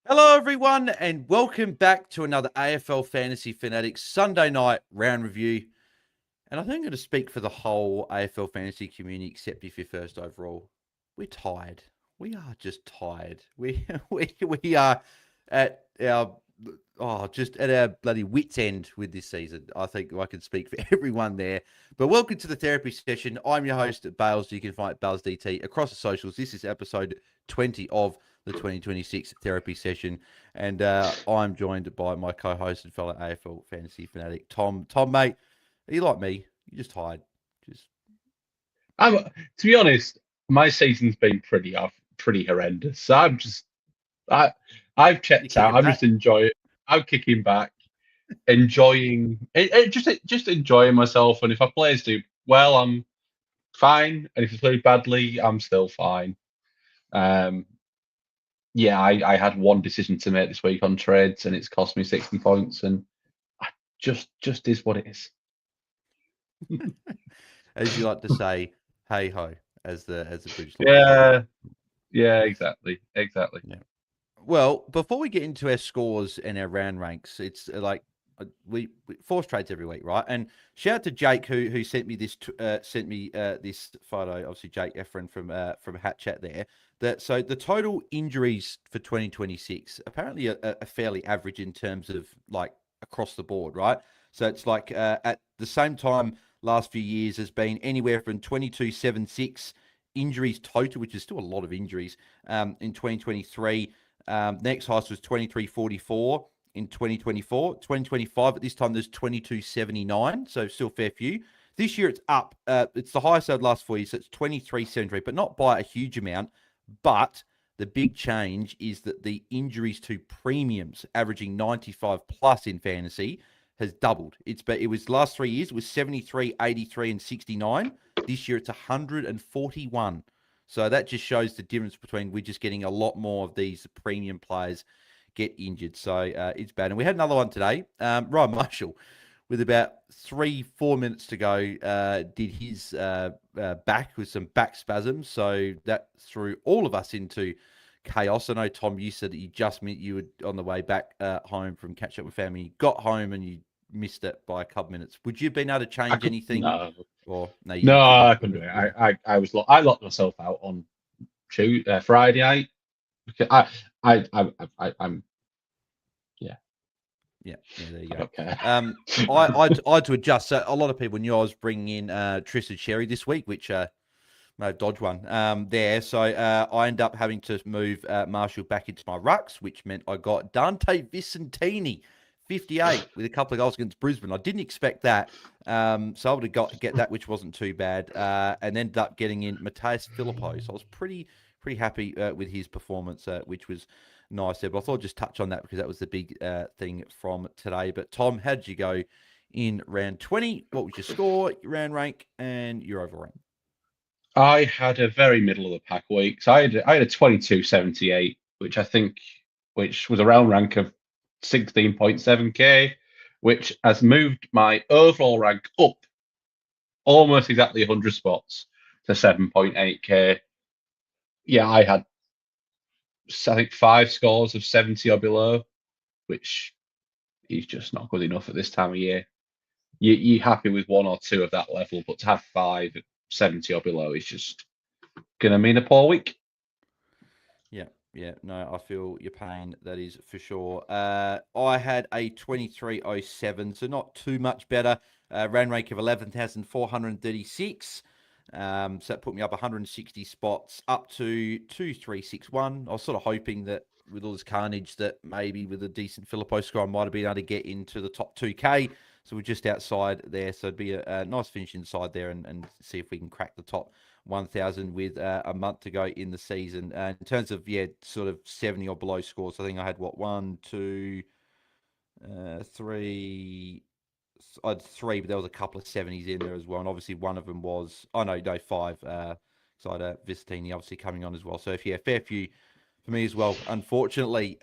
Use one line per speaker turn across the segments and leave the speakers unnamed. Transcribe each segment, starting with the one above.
Hello, everyone, and welcome back to another AFL Fantasy Fanatics Sunday night round review. And I think I'm going to speak for the whole AFL Fantasy community, except if you're first overall. We're tired. We are just tired. We are at our just at our bloody wits end with this season. I think I can speak for everyone there. But welcome to the therapy session. I'm your host, Bales. You can find BAILSDT across the socials. This is episode 20 of the 2026 therapy session. And I'm joined by my co-host and fellow AFL fantasy fanatic, Tom. Tom, mate, are you like me? You're just tired. Just
To be honest, my season's been pretty horrendous. So I, I've
you're
checked out.
kicking
I'm just
back.
enjoying. I'm kicking back, enjoying just enjoying myself. And if I players do well, I'm fine. And if I play badly, I'm still fine. Um, yeah, I had one decision to make this week on trades, and it's cost me 60 points, and I just is what it is.
As you like to say, hey ho, as the British like to say.
Yeah, yeah, exactly.
Yeah. Well, before we get into our scores and our round ranks, it's like we force trades every week, right? And shout out to Jake who sent me this photo. Obviously, Jake Efron from Hat Chat there. That so the total injuries for 2026 apparently are fairly average in terms of like across the board, right? So it's like at the same time last few years has been anywhere from 2276 injuries total, which is still a lot of injuries in 2023. Next highest was 2344 in 2024. 2025 at this time there's 2279, so still a fair few. This year it's up. It's the highest over the last 4 years, so it's 2373, but not by a huge amount. But the big change is that the injuries to premiums, averaging 95 plus in fantasy, has doubled. It was last 3 years, it was 73, 83, and 69. This year it's 141. So that just shows the difference between we're just getting a lot more of these premium players get injured. So it's bad. And we had another one today. Ryan Marshall, with about 3-4 minutes to go, did his back with some back spasms. So that threw all of us into chaos. I know, Tom, you said that you were on the way back home from catch up with family. You got home and you missed it by a couple minutes. Would you have been able to
I
change
could
anything?
no.
Or no,
No,
you couldn't.
I couldn't do it. I locked myself out on Friday night because I'm yeah,
Yeah, there you
I
go.
don't care.
I had to adjust. So a lot of people knew I was bringing in Tristan Sherry this week, which may have dodged one there. So I ended up having to move Marshall back into my rucks, which meant I got Dante Vicentini, 58, with a couple of goals against Brisbane. I didn't expect that. So I would have get that, which wasn't too bad. And ended up getting in Mateus Philippou. So I was pretty happy with his performance, which was nice there. But I thought I'd just touch on that because that was the big thing from today. But Tom, how did you go in round 20? What was your score, your round rank, and your overall rank?
I had a very middle of the pack week. So I had a 22.78, which was a round rank of 16.7k, which has moved my overall rank up almost exactly 100 spots to 7.8k. Yeah, I think 5 scores of 70 or below, which is just not good enough at this time of year. You're happy with one or two of that level, but to have five at 70 or below is just going to mean a poor week.
Yeah, no, I feel your pain. That is for sure. I had a 2307, so not too much better. Round rank of 11,436. So that put me up 160 spots up to 2361. I was sort of hoping that with all this carnage that maybe with a decent Filippo score, I might have been able to get into the top 2K. So we're just outside there. So it'd be a nice finish inside there and see if we can crack the top 1,000 with a month to go in the season. In terms of, sort of 70 or below scores, I think I had one, two, three. I had three, but there was a couple of 70s in there as well. And obviously one of them was, oh no, five. So I had Vicentini obviously coming on as well. So fair few for me as well, unfortunately.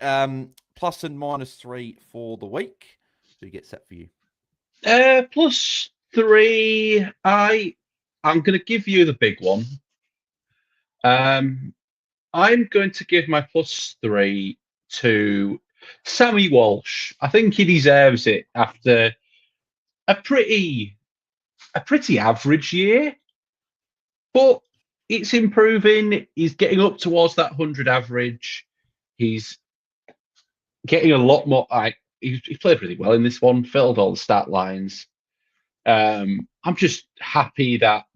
Plus and minus three for the week. Who gets that for you?
Plus three. I'm going to give you the big one. Um, I'm going to give my plus three to Sammy Walsh. I think he deserves it after a pretty average year, but it's improving. He's getting up towards that 100 average. He's getting a lot more. He played really well in this one, filled all the stat lines. I'm just happy that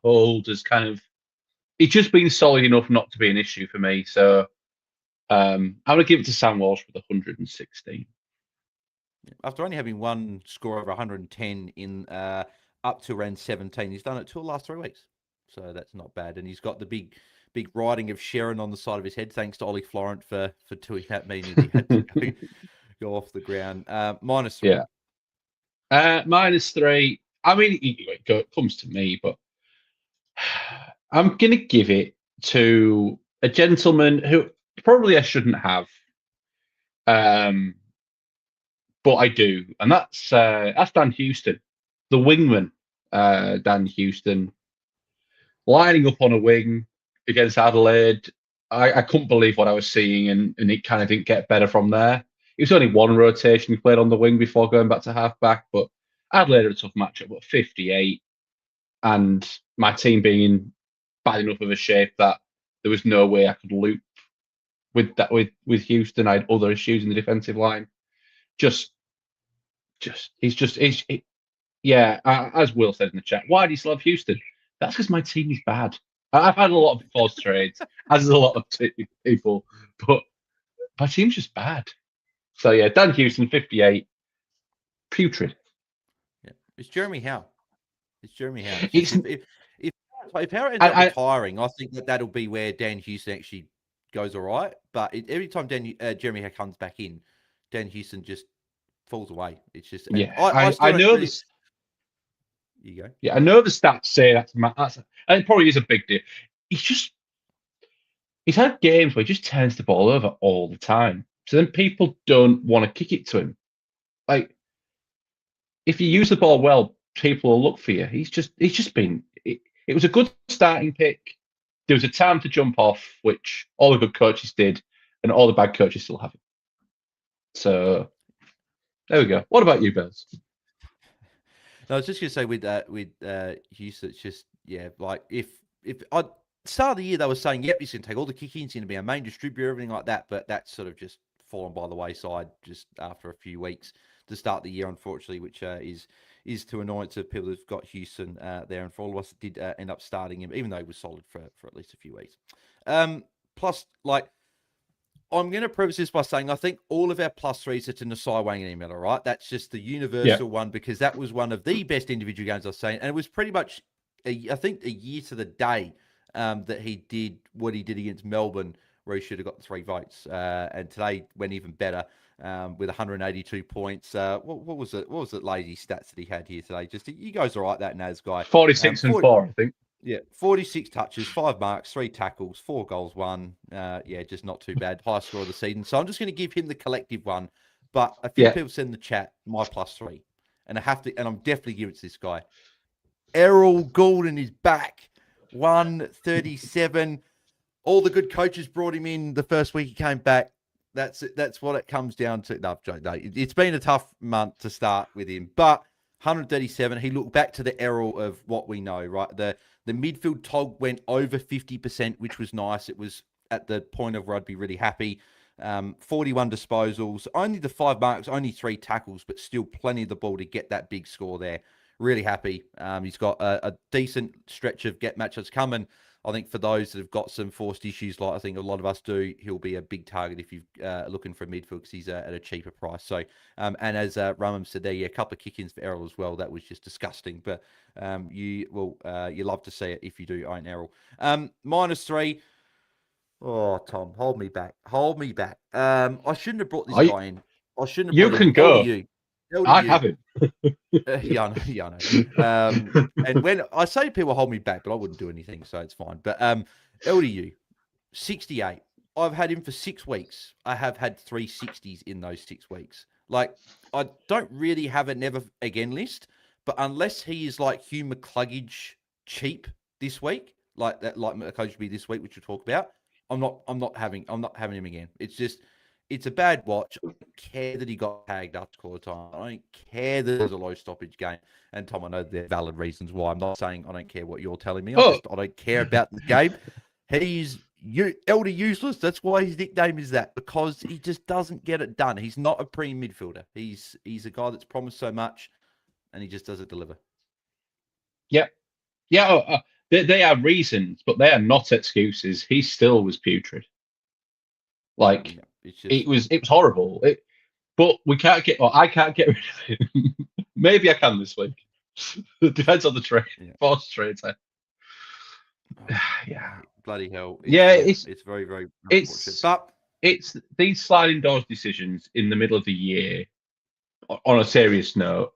hold has kind of, it's just been solid enough not to be an issue for me. So I'm going to give it to Sam Walsh with 116.
After only having one score over 110 in up to around 17, he's done it 2 of the last 3 weeks. So that's not bad. And he's got the big riding of Sharon on the side of his head, thanks to Ollie Florent for doing that, meaning he had to go off the ground. -3.
Yeah. -3. I mean, it comes to me, but I'm going to give it to a gentleman who probably I shouldn't have. But I do, and that's Dan Houston, the wingman. Dan Houston lining up on a wing against Adelaide. I couldn't believe what I was seeing, and it kind of didn't get better from there. It was only one rotation he played on the wing before going back to halfback, but Adelaide had a tough matchup, but 58, and my team being in bad enough of a shape that there was no way I could loop with Houston. I had other issues in the defensive line. Yeah, as Will said in the chat, why do you still have Houston? That's because my team is bad. I've had a lot of false trades, as is a lot of people, but my team's just bad. So yeah, Dan Houston, 58, putrid.
Yeah, it's Jeremy Howe. If Howe ends up retiring, I think that'll be where Dan Houston actually goes all right. But every time Jeremy Howe comes back in, Dan Houston just falls away. It's just
I know this.
You go.
Yeah, I know the stats say that's and it probably is a big deal. He's had games where he just turns the ball over all the time. So then people don't want to kick it to him. Like, if you use the ball well, people will look for you. He's just been. It was a good starting pick. There was a time to jump off, which all the good coaches did, and all the bad coaches still have it. So there we go. What about you, Bells?
No, I was just going to say with Houston, it's just, like if I start of the year they were saying, yep, he's going to take all the kick-ins, he's going to be our main distributor, everything like that, but that's sort of just fallen by the wayside just after a few weeks to start the year, unfortunately, which is to annoyance of people who've got Houston there, and for all of us that did end up starting him, even though he was solid for at least a few weeks. Plus, like, I'm going to preface this by saying I think all of our +3s are to Nasai Wang and Miller, right? That's just the universal one, because that was one of the best individual games I've seen. And it was pretty much, I think, a year to the day that he did what he did against Melbourne, where he should have got 3 votes. And today went even better with 182 points. What was it? What was it? Lazy stats that he had here today? Just he goes all right, that Naz guy.
46 and 4, I think.
Yeah, 46 touches, 5 marks, 3 tackles, 4 goals, 1. Just not too bad. High score of the season. So I'm just going to give him the collective one. But a few people said in the chat, my +3. And I'm definitely giving it to this guy. Errol Goulden is back. 137. All the good coaches brought him in the first week he came back. That's it. That's what it comes down to. No, it's been a tough month to start with him. But 137, he looked back to the Errol of what we know, right? The midfield tog went over 50%, which was nice. It was at the point of where I'd be really happy. 41 disposals, only the 5 marks, only 3 tackles, but still plenty of the ball to get that big score there. Really happy. He's got a decent stretch of get matchups coming. I think for those that have got some forced issues, like I think a lot of us do, he'll be a big target if you're looking for a midfield, because he's at a cheaper price. So, and as Rumham said there, a couple of kick-ins for Errol as well. That was just disgusting, but you love to see it if you do own Errol. -3. Oh, Tom, hold me back. I shouldn't have brought this guy in. I shouldn't have.
You can go. I haven't.
Yeah, I know. And when I say people hold me back, but I wouldn't do anything, so it's fine. But LDU, 68. I've had him for 6 weeks. I have had 3 60s in those 6 weeks. Like, I don't really have a never again list, but unless he is like Hugh McCluggage cheap this week, like McCluggage be this week, which we'll talk about, I'm not having him again. It's a bad watch. I don't care that he got tagged up all the time. I don't care that there's a low stoppage game. And Tom, I know there are valid reasons why. I'm not saying I don't care what you're telling me. I don't care about the game. He's elder useless. That's why his nickname is that, because he just doesn't get it done. He's not a midfielder. He's a guy that's promised so much, and he just doesn't deliver.
Yeah, yeah. They are reasons, but they are not excuses. He still was putrid. Like it was horrible. But we can't get. Well, I can't get rid of him. Maybe I can this week. It depends on the trade. Force trade. Yeah.
Bloody hell.
It's
very, very unfortunate. But
it's these sliding doors decisions in the middle of the year. On a serious note,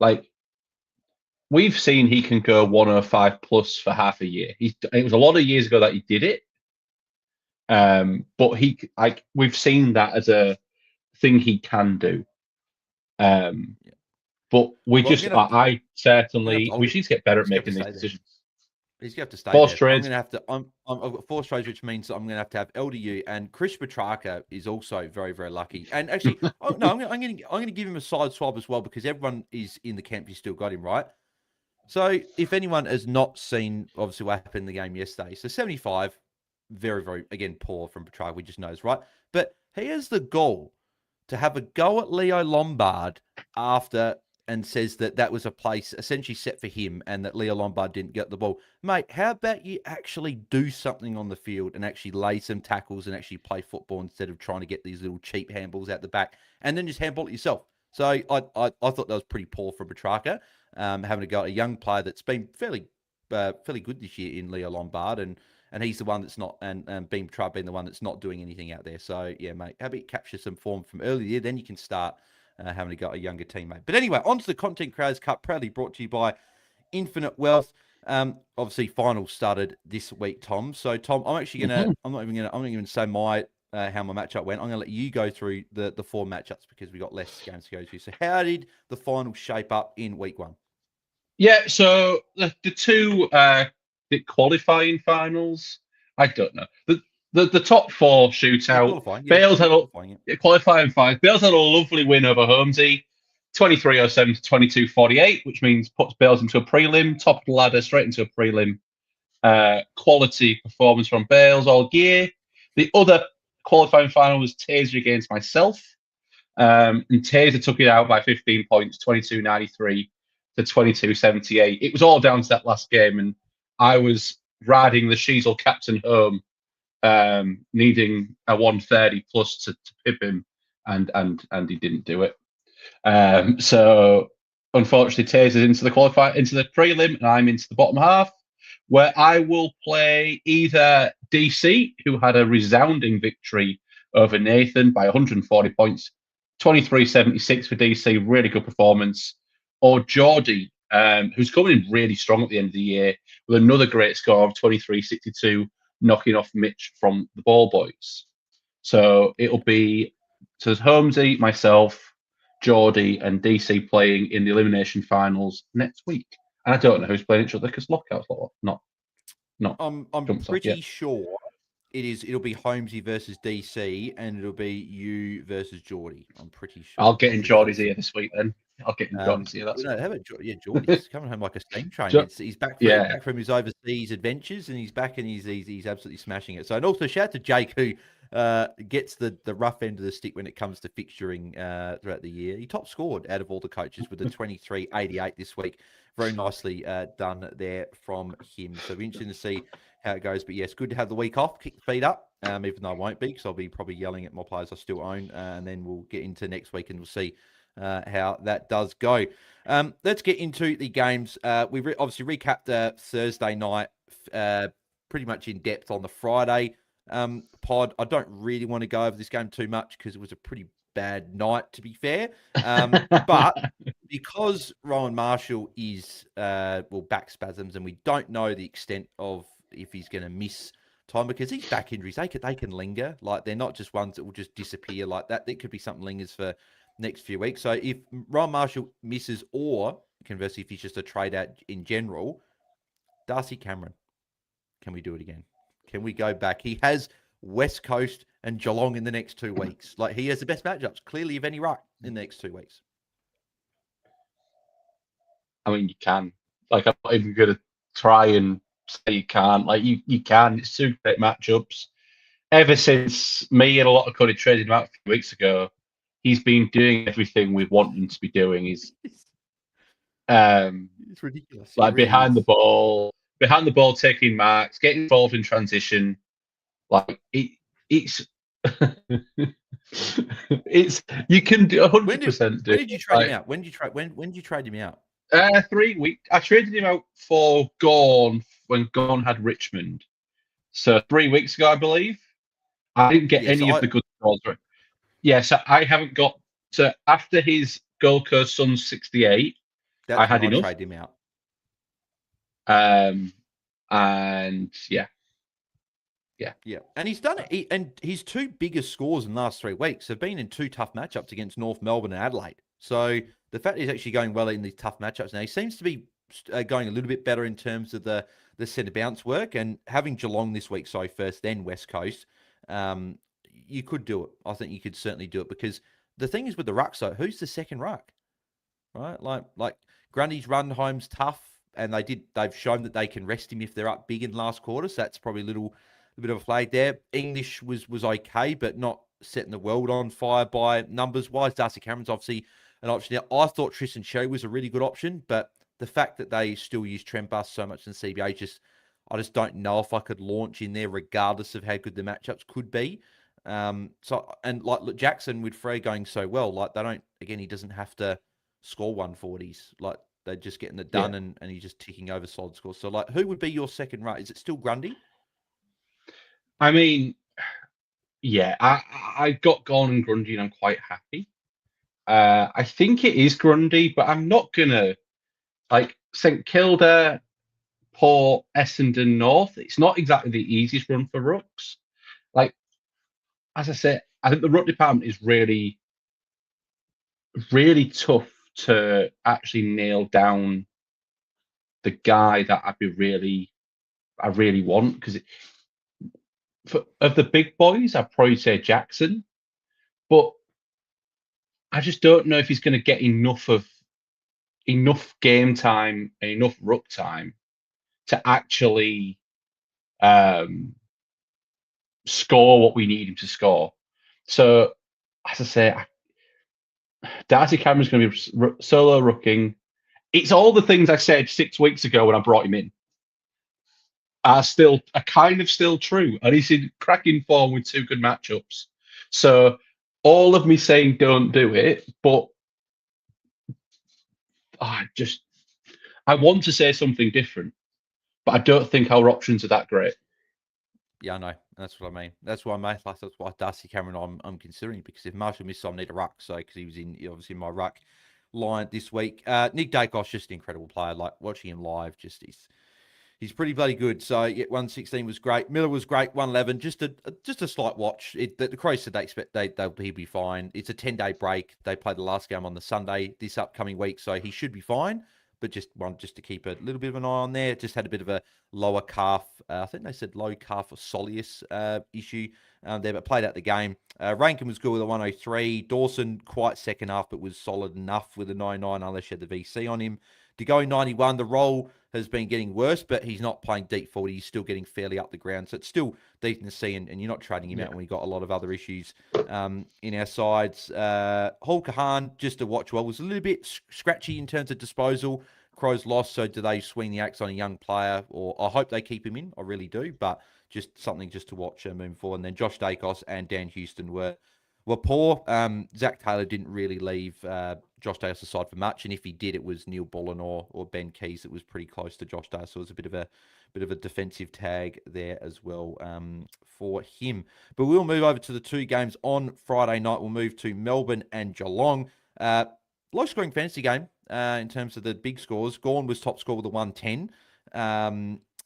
like we've seen, he can go 105 plus for half a year. It was a lot of years ago that he did it. But we've seen that as a thing he can do. But we just, I certainly, we should get better at making these decisions.
He's going to have to stay
force
there.
trades.
I'm going to have to. I've got force trades, which means I'm going to have LDU, and Chris Petrarca is also very, very lucky. And actually, I'm going to give him a side swap as well, because everyone is in the camp. You still got him, right? So if anyone has not seen, obviously, what happened in the game yesterday, so 75, very, very, again, poor from Petrarca. We just knows, right? But he has the goal to have a go at Leo Lombard after, and says that was a place essentially set for him and that Leo Lombard didn't get the ball. Mate, how about you actually do something on the field and actually lay some tackles and actually play football instead of trying to get these little cheap handballs out the back and then just handball it yourself? So I thought that was pretty poor from Petrarca, having to go at a young player that's been fairly good this year in Leo Lombard, and he's the one that's not, and Petrarca being the one that's not doing anything out there. So yeah, mate, how about you capture some form from earlier, then you can start having to got a younger teammate. But anyway, on to the Content Creators Cup, proudly brought to you by Infinite Wealth. Obviously, finals started this week, Tom. So, Tom, I'm actually gonna, I'm not even gonna say my how my matchup went. I'm gonna let you go through the four matchups because we got less games to go to. So, how did the finals shape up in week one?
Yeah, so the two the qualifying finals, I don't know. The top four shootout. Bales had qualifying five. Bales had a lovely win over Holmesy, 23-07 to 22-48, which means puts Bales into a prelim, top of the ladder, straight into a prelim. Quality performance from Bales all year. The other qualifying final was Taezer against myself. And Taezer took it out by 15 points, 22-93 to 22-78. It was all down to that last game, and I was riding the Sheasel captain home, needing a 130 plus to pip him, and he didn't do it. So unfortunately, Taezer's into the prelim, and I'm into the bottom half, where I will play either DC, who had a resounding victory over Nathan by 140 points, 23-76 for DC, really good performance, or Jordy, who's coming in really strong at the end of the year with another great score of 23-62, knocking off Mitch from the Ball Boys. So it'll be Holmesy, myself, Jordy, and DC playing in the elimination finals next week. And I don't know who's playing each other because lockout's not.
I'm pretty sure it'll be Holmesy versus DC, and it'll be you versus Jordy. I'm pretty sure.
I'll get in Jordy's ear this week then. I'll get in Jordy's ear. That's
how about Jordy's coming home like a steam train. He's back from his overseas adventures, and he's back and he's absolutely smashing it. So, and also shout out to Jake, who gets the rough end of the stick when it comes to fixturing throughout the year. He top scored out of all the coaches with a 23-88 this week. Very nicely done there from him. So, it'll be interesting to see how it goes. But yes, good to have the week off, kick the feet up, even though I won't be, because I'll be probably yelling at my players I still own. And then we'll get into next week and we'll see how that does go. Let's get into the games. We obviously recapped Thursday night pretty much in depth on the Friday pod. I don't really want to go over this game too much because it was a pretty bad night, to be fair. But because Rowan Marshall is back spasms, and we don't know the extent of if he's going to miss time, because these back injuries, they can linger. Like, they're not just ones that will just disappear like that. There could be something lingers for next few weeks. So if Rowan Marshall misses, or conversely, if he's just a trade out in general, Darcy Cameron, can we do it again? Can we go back? He has West Coast, and Geelong in the next 2 weeks. Like, he has the best matchups, clearly, of any ruck in the next 2 weeks.
I mean, you can. Like, I'm not even going to try and say you can't. Like, you can. It's 2 great matchups. Ever since me and a lot of Cody traded him out a few weeks ago, he's been doing everything we want him to be doing. He's
it's ridiculous.
Like,
really
behind the ball, taking marks, getting involved in transition. Like, it's it's you can do 100% do.
When did you trade him out? When did you trade him out?
3 weeks. I traded him out for Gorn when Gorn had Richmond. So 3 weeks ago, I believe. I didn't get any of the good scores. Yeah, so I haven't got. So after his Gold Coast Suns 68, I had enough.
Trade him out.
And yeah.
And he's done it. And his 2 biggest scores in the last 3 weeks have been in 2 tough matchups against North Melbourne and Adelaide. So the fact he's actually going well in these tough matchups now, he seems to be going a little bit better in terms of the centre bounce work, and having Geelong this week, so first, then West Coast, you could do it. I think you could certainly do it, because the thing is with the ruck, so who's the second ruck, right? Like Grundy's run home's tough, and they've shown that they can rest him if they're up big in the last quarter. So that's probably a bit of a flag there. English was okay, but not setting the world on fire by numbers wise. Darcy Cameron's obviously an option there. I thought Tristan Sherry was a really good option, but the fact that they still use Trent Bus so much in CBA, I just don't know if I could launch in there regardless of how good the matchups could be. Look, Jackson with Frey going so well, like he doesn't have to score 140s. Like, they're just getting it done, and he's just ticking over solid scores. So, like, who would be your second ruck? Is it still Grundy?
I mean, yeah, I got Gorn and Grundy, and I'm quite happy. I think it is Grundy, but I'm not gonna St Kilda, Port, Essendon, North. It's not exactly the easiest run for rucks. Like, as I said, I think the ruck department is really, really tough to actually nail down the guy that I really want, because of the big boys, I'd probably say Jackson, but I just don't know if he's going to get enough game time and enough ruck time to actually score what we need him to score. So, as I say, Darcy Cameron's going to be solo rucking. It's all the things I said 6 weeks ago when I brought him in are kind of still true, and he's in cracking form with 2 good matchups. So all of me saying don't do it, but I want to say something different, but I don't think our options are that great.
Yeah, I know. That's what I mean. That's why that's why Darcy Cameron I'm considering, because if Marshall misses, I need a ruck. So, because he was obviously in my ruck line this week. Nick Dacos, just an incredible player. Like, watching him live, he's pretty bloody good. So, yeah, 116 was great. Miller was great. 111, just a slight watch. The Crows said they expect he'll be fine. It's a 10-day break. They play the last game on the Sunday this upcoming week, so he should be fine. But just to keep a little bit of an eye on there. Just had a bit of a lower calf. I think they said low calf or soleus issue there, but played out the game. Rankin was good with a 103. Dawson quite second half, but was solid enough with a 99 unless you had the VC on him. To go 91, the role has been getting worse, but he's not playing deep 40. He's still getting fairly up the ground. So it's still decent to see, and you're not trading him out when we've got a lot of other issues in our sides. Hall Kahan, just to watch well, was a little bit scratchy in terms of disposal. Crows lost, so do they swing the axe on a young player? Or I hope they keep him in. I really do, but just something just to watch moving forward. And then Josh Dacos and Dan Houston were poor. Zach Taylor didn't really leave Josh Dacos aside for much, and if he did, it was Neil Bullen or Ben Keys that was pretty close to Josh Dacos. So it was a bit of a defensive tag there as well for him. But we'll move over to the 2 games on Friday night. We'll move to Melbourne and Geelong. Low scoring fantasy game in terms of the big scores. Gawn was top scorer with a 110.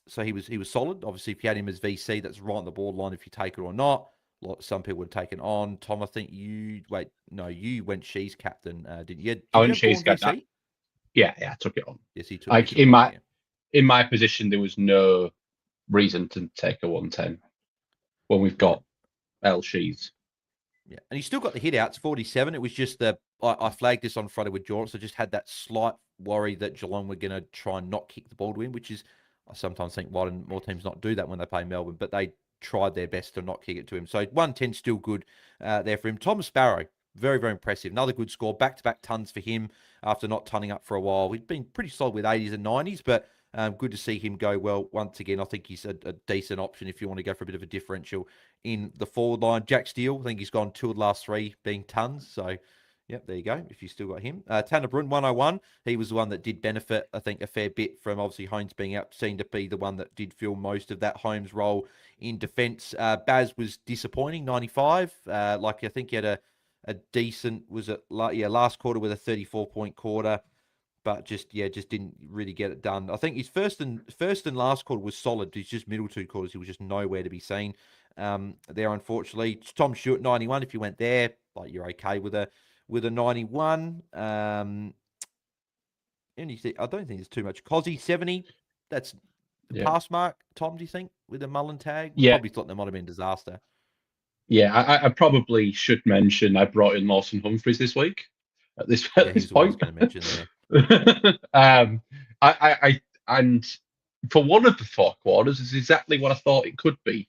So he was solid. Obviously, if you had him as VC, that's right on the borderline if you take it or not. Some people would have taken on. Tom, I think you went She's captain, didn't you?
I went She's captain. Yeah, I took it on.
Yes, he took
it. In my position, there was no reason to take a 110 when we've got Shees.
Yeah, and he's still got the hit outs, 47. It was just I flagged this on Friday with Jordox. I just had that slight worry that Geelong were going to try and not kick the ball to him, which is, I sometimes think, why didn't more teams not do that when they play Melbourne? But they tried their best to not kick it to him. So 110 still good there for him. Tom Sparrow, very, very impressive. Another good score. Back-to-back tons for him after not tunning up for a while. He'd been pretty solid with 80s and 90s, but good to see him go well once again. I think he's a decent option if you want to go for a bit of a differential in the forward line. Jack Steele, I think he's gone 2 of the last 3 being tons. So, yep, there you go, if you still got him. Tanner Brun, 101. He was the one that did benefit, I think, a fair bit from obviously Holmes being out. Seemed to be the one that did fill most of that Holmes role in defence. Baz was disappointing, 95. I think he had a decent, last quarter with a 34-point quarter. But just didn't really get it done. I think his first and last quarter was solid. He's just middle 2 quarters. He was just nowhere to be seen there, unfortunately. Tom Stewart, 91. If you went there, you're okay with a 91. And I don't think there's too much. Cozzy, 70. That's the pass mark. Tom, do you think, with a Mullen tag? We probably thought there might have been disaster.
Yeah, I probably should mention I brought in Lawson Humphries this week. At this point,
I was going to mention there.
And for one of the 4 quarters, is exactly what I thought it could be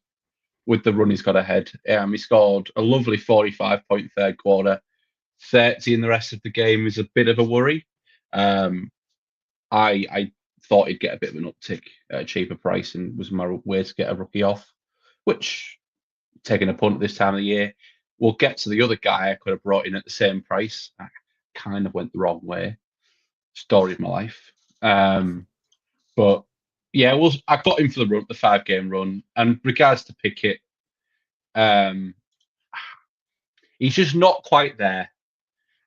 with the run he's got ahead. He scored a lovely 45-point third quarter. 30 in the rest of the game is a bit of a worry. I thought he'd get a bit of an uptick at a cheaper price and was my way to get a rookie off, which, taking a punt at this time of the year, we'll get to the other guy I could have brought in at the same price. I kind of went the wrong way. Story of my life. But yeah, I got him for the 5-game run. And regards to Pickett, he's just not quite there.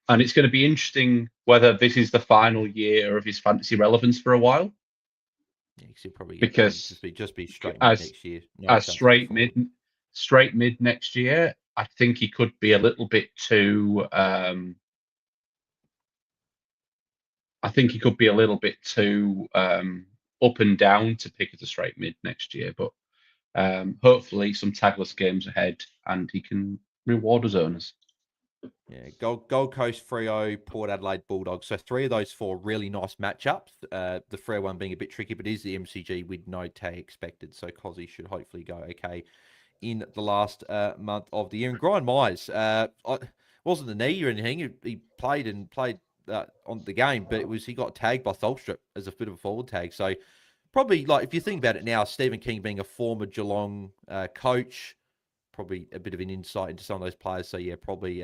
And it's going to be interesting whether this is the final year of his fantasy relevance for a while.
Yeah, he'll probably
because
just be straight mid next year.
Straight mid next year. I think he could be a little bit too. Up and down to pick as a straight mid next year, but hopefully some tagless games ahead and he can reward his owners.
Yeah, Gold Coast, Freo, Port Adelaide, Bulldogs. So 3 of those 4 really nice matchups. The Freo one being a bit tricky, but it is the MCG with no tag expected. So Cozzy should hopefully go okay in the last month of the year. And Brian Myers, wasn't the knee or anything. He played on the game, but he got tagged by Tholstrup as a bit of a forward tag. So probably, if you think about it now, Stephen King being a former Geelong coach, probably a bit of an insight into some of those players. So yeah, probably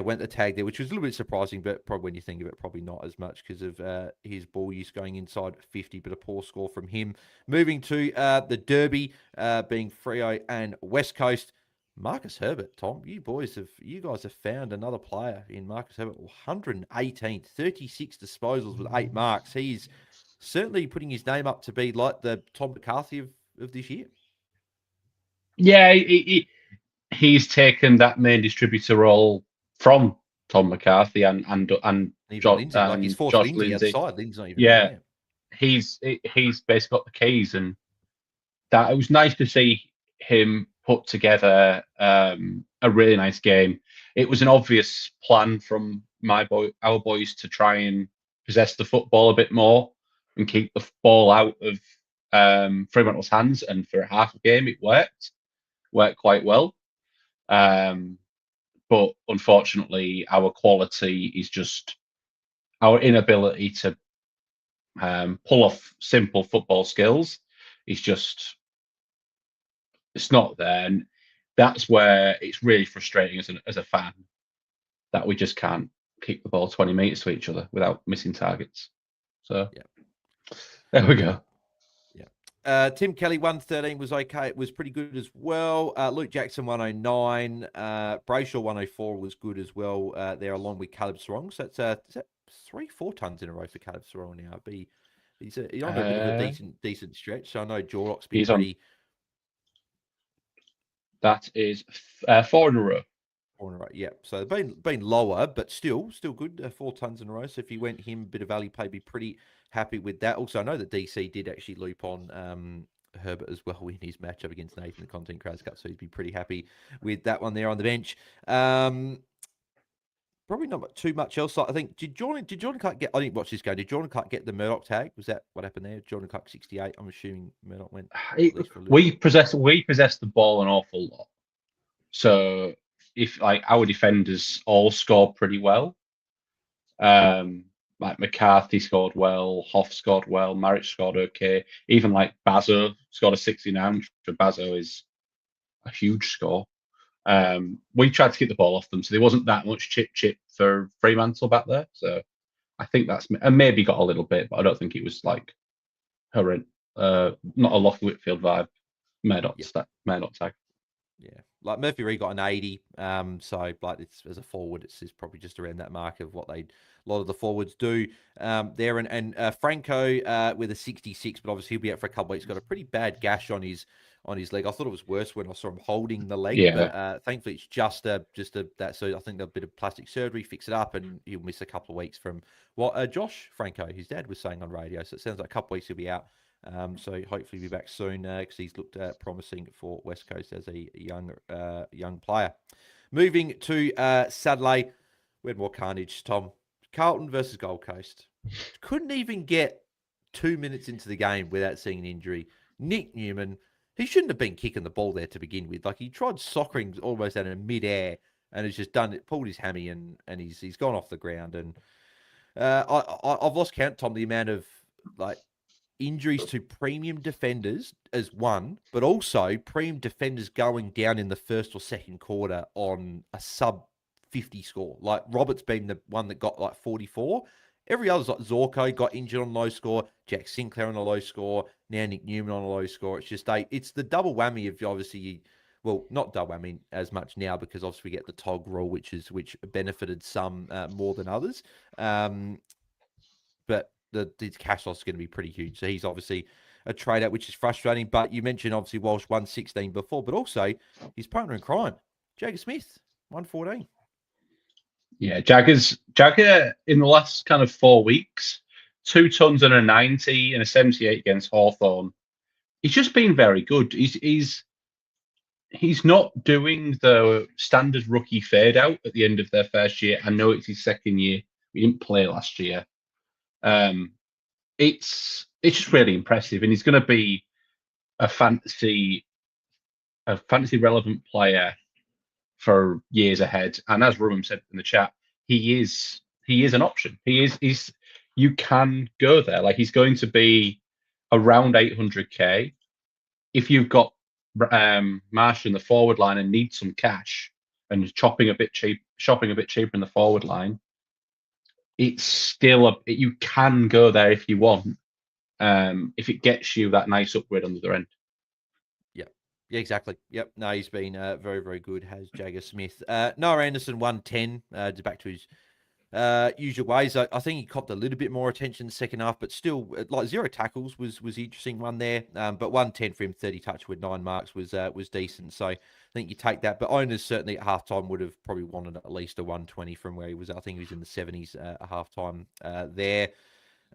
went the tag there, which was a little bit surprising, but probably when you think of it, probably not as much because of his ball use going inside 50, but a poor score from him. Moving to the Derby, being Freo and West Coast. Marcus Herbert, Tom, you guys have found another player in Marcus Herbert. 118, 36 disposals with 8 marks. He's certainly putting his name up to be like the Tom McCarthy of this year.
Yeah, he's taken that main distributor role from Tom McCarthy and
Lindsay, his fourth
Josh
Lindsay
Lindsay.
outside. Lindsay's not even
there. He's basically got the keys, and that it was nice to see him put together a really nice game. It was an obvious plan from our boys to try and possess the football a bit more and keep the ball out of Fremantle's hands, and for half a game it worked quite well. But unfortunately, our quality is just our inability to pull off simple football skills is just, it's not there. And that's where it's really frustrating as a fan that we just can't kick the ball 20 metres to each other without missing targets. So there we go.
Tim Kelly, 113 was okay. It was pretty good as well. Luke Jackson, 109. Brayshaw, 104 was good as well there, along with Caleb Sarong. So it's is that 3-4 tons in a row for Caleb Sarong now? He's on a bit of a decent stretch. So I know Jordox been pretty.
That is 4 in a row.
4 in a row, yeah. So they've been lower, but still good. 4 tons in a row. So if you went him, a bit of value play, be pretty happy with that. Also, I know that DC did actually loop on Herbert as well in his matchup against Nathan, the Content Creators Cup, so he'd be pretty happy with that one there on the bench. Probably not too much else. I think did Jordan Clark get? I didn't watch this game. Did Jordan Clark get the Murdoch tag? Was that what happened there? Jordan Clark 68. I'm assuming Murdoch went at least for a little.
We possess the ball an awful lot. So if like our defenders all scored pretty well, like McCarthy scored well, Hoff scored well, Marich scored okay. Even like Bazo scored a 69, which for Bazo is a huge score. We tried to get the ball off them, so there wasn't that much chip for Fremantle back there. So I think that's and maybe got a little bit, but I don't think it was like horrendous. Not a Lockie Whitfield vibe. Murdoch tag.
Yeah, like Murphy Reed got an 80. So like it's as a forward, it's probably just around that mark of what a lot of the forwards do there. And Franco with a 66, but obviously he'll be out for a couple of weeks. Got a pretty bad gash on his leg. I thought it was worse when I saw him holding the leg, but thankfully it's just that. So I think a bit of plastic surgery, fix it up, and he'll miss a couple of weeks from what Josh Franco, his dad, was saying on radio. So it sounds like a couple of weeks he'll be out. So hopefully he'll be back soon because he's looked promising for West Coast as a young player. Moving to Saturday, we had more carnage, Tom. Carlton versus Gold Coast. Couldn't even get 2 minutes into the game without seeing an injury. Nick Newman, he shouldn't have been kicking the ball there to begin with. Like he tried soccering almost out of mid-air and has just done it, pulled his hammy and he's gone off the ground. And I've lost count, Tom, the amount of like injuries to premium defenders as one, but also premium defenders going down in the first or second quarter on a sub 50 score. Like Robert's been the one that got like 44. Every other's like Zorko got injured on a low score, Jack Sinclair on a low score, now Nick Newman on a low score. It's just it's the double whammy of obviously, well, not double whammy as much now because obviously we get the TOG rule, which benefited some more than others. But the cash loss is going to be pretty huge. So he's obviously a trade out, which is frustrating. But you mentioned obviously Walsh 116 before, but also his partner in crime, Jagger Smith, 114.
Yeah, Jagger in the last kind of 4 weeks, 2 tons and a 90 and a 78 against Hawthorn. He's just been very good. He's not doing the standard rookie fade out at the end of their first year. I know it's his second year. We didn't play last year. It's just really impressive, and he's going to be a fantasy relevant player for years ahead. And as Ruben said in the chat, he is an option. You can go there. Like he's going to be around 800k. If you've got Marsh in the forward line and need some cash and shopping a bit cheaper in the forward line, it's still you can go there if you want. If it gets you that nice upgrade on the other end.
Yeah, exactly. Yep. No, he's been very, very good, has Jagger Smith. Noah Anderson, 110, back to his usual ways. I think he copped a little bit more attention in the second half, but still, like 0 tackles was the interesting one there. But 110 for him, 30 touch with 9 marks was decent. So I think you take that. But owners certainly at halftime would have probably wanted at least a 120 from where he was. I think he was in the 70s at halftime there.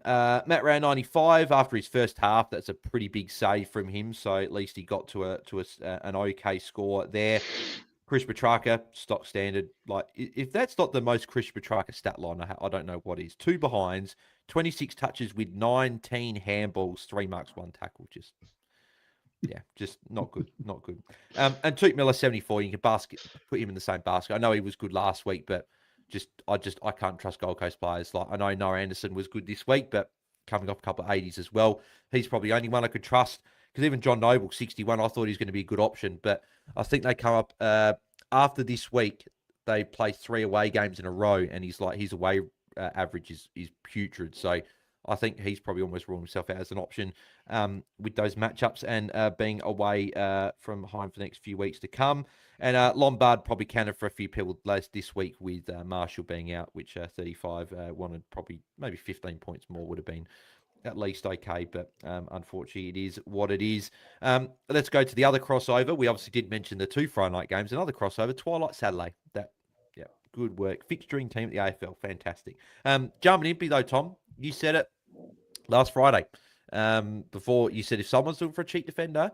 Matt Rao 95 after his first half. That's a pretty big save from him. So at least he got to an okay score there. Chris Petrarca, stock standard. Like if that's not the most Chris Petrarca stat line, I don't know what is. 2 behinds, 26 touches with 19 handballs, 3 marks, 1 tackle. Just not good, not good. And Toot Miller 74. You can put him in the same basket. I know he was good last week, but I can't trust Gold Coast players. Like I know Noah Anderson was good this week, but coming off a couple of 80s as well, he's probably the only one I could trust. Because even John Noble 61, I thought he was going to be a good option, but I think they come up after this week. They play 3 away games in a row, and his away average is putrid. So I think he's probably almost ruled himself out as an option with those matchups and being away from home for the next few weeks to come. And Lombard probably counted for a few people this week with Marshall being out, which 35 wanted probably maybe 15 points more would have been at least okay. But unfortunately, it is what it is. Let's go to the other crossover. We obviously did mention the 2 Friday night games. Another crossover, Twilight Saturday. Good work. Fixturing team at the AFL. Fantastic. Jumping in, though, Tom, you said it last Friday. before you said if someone's looking for a cheap defender,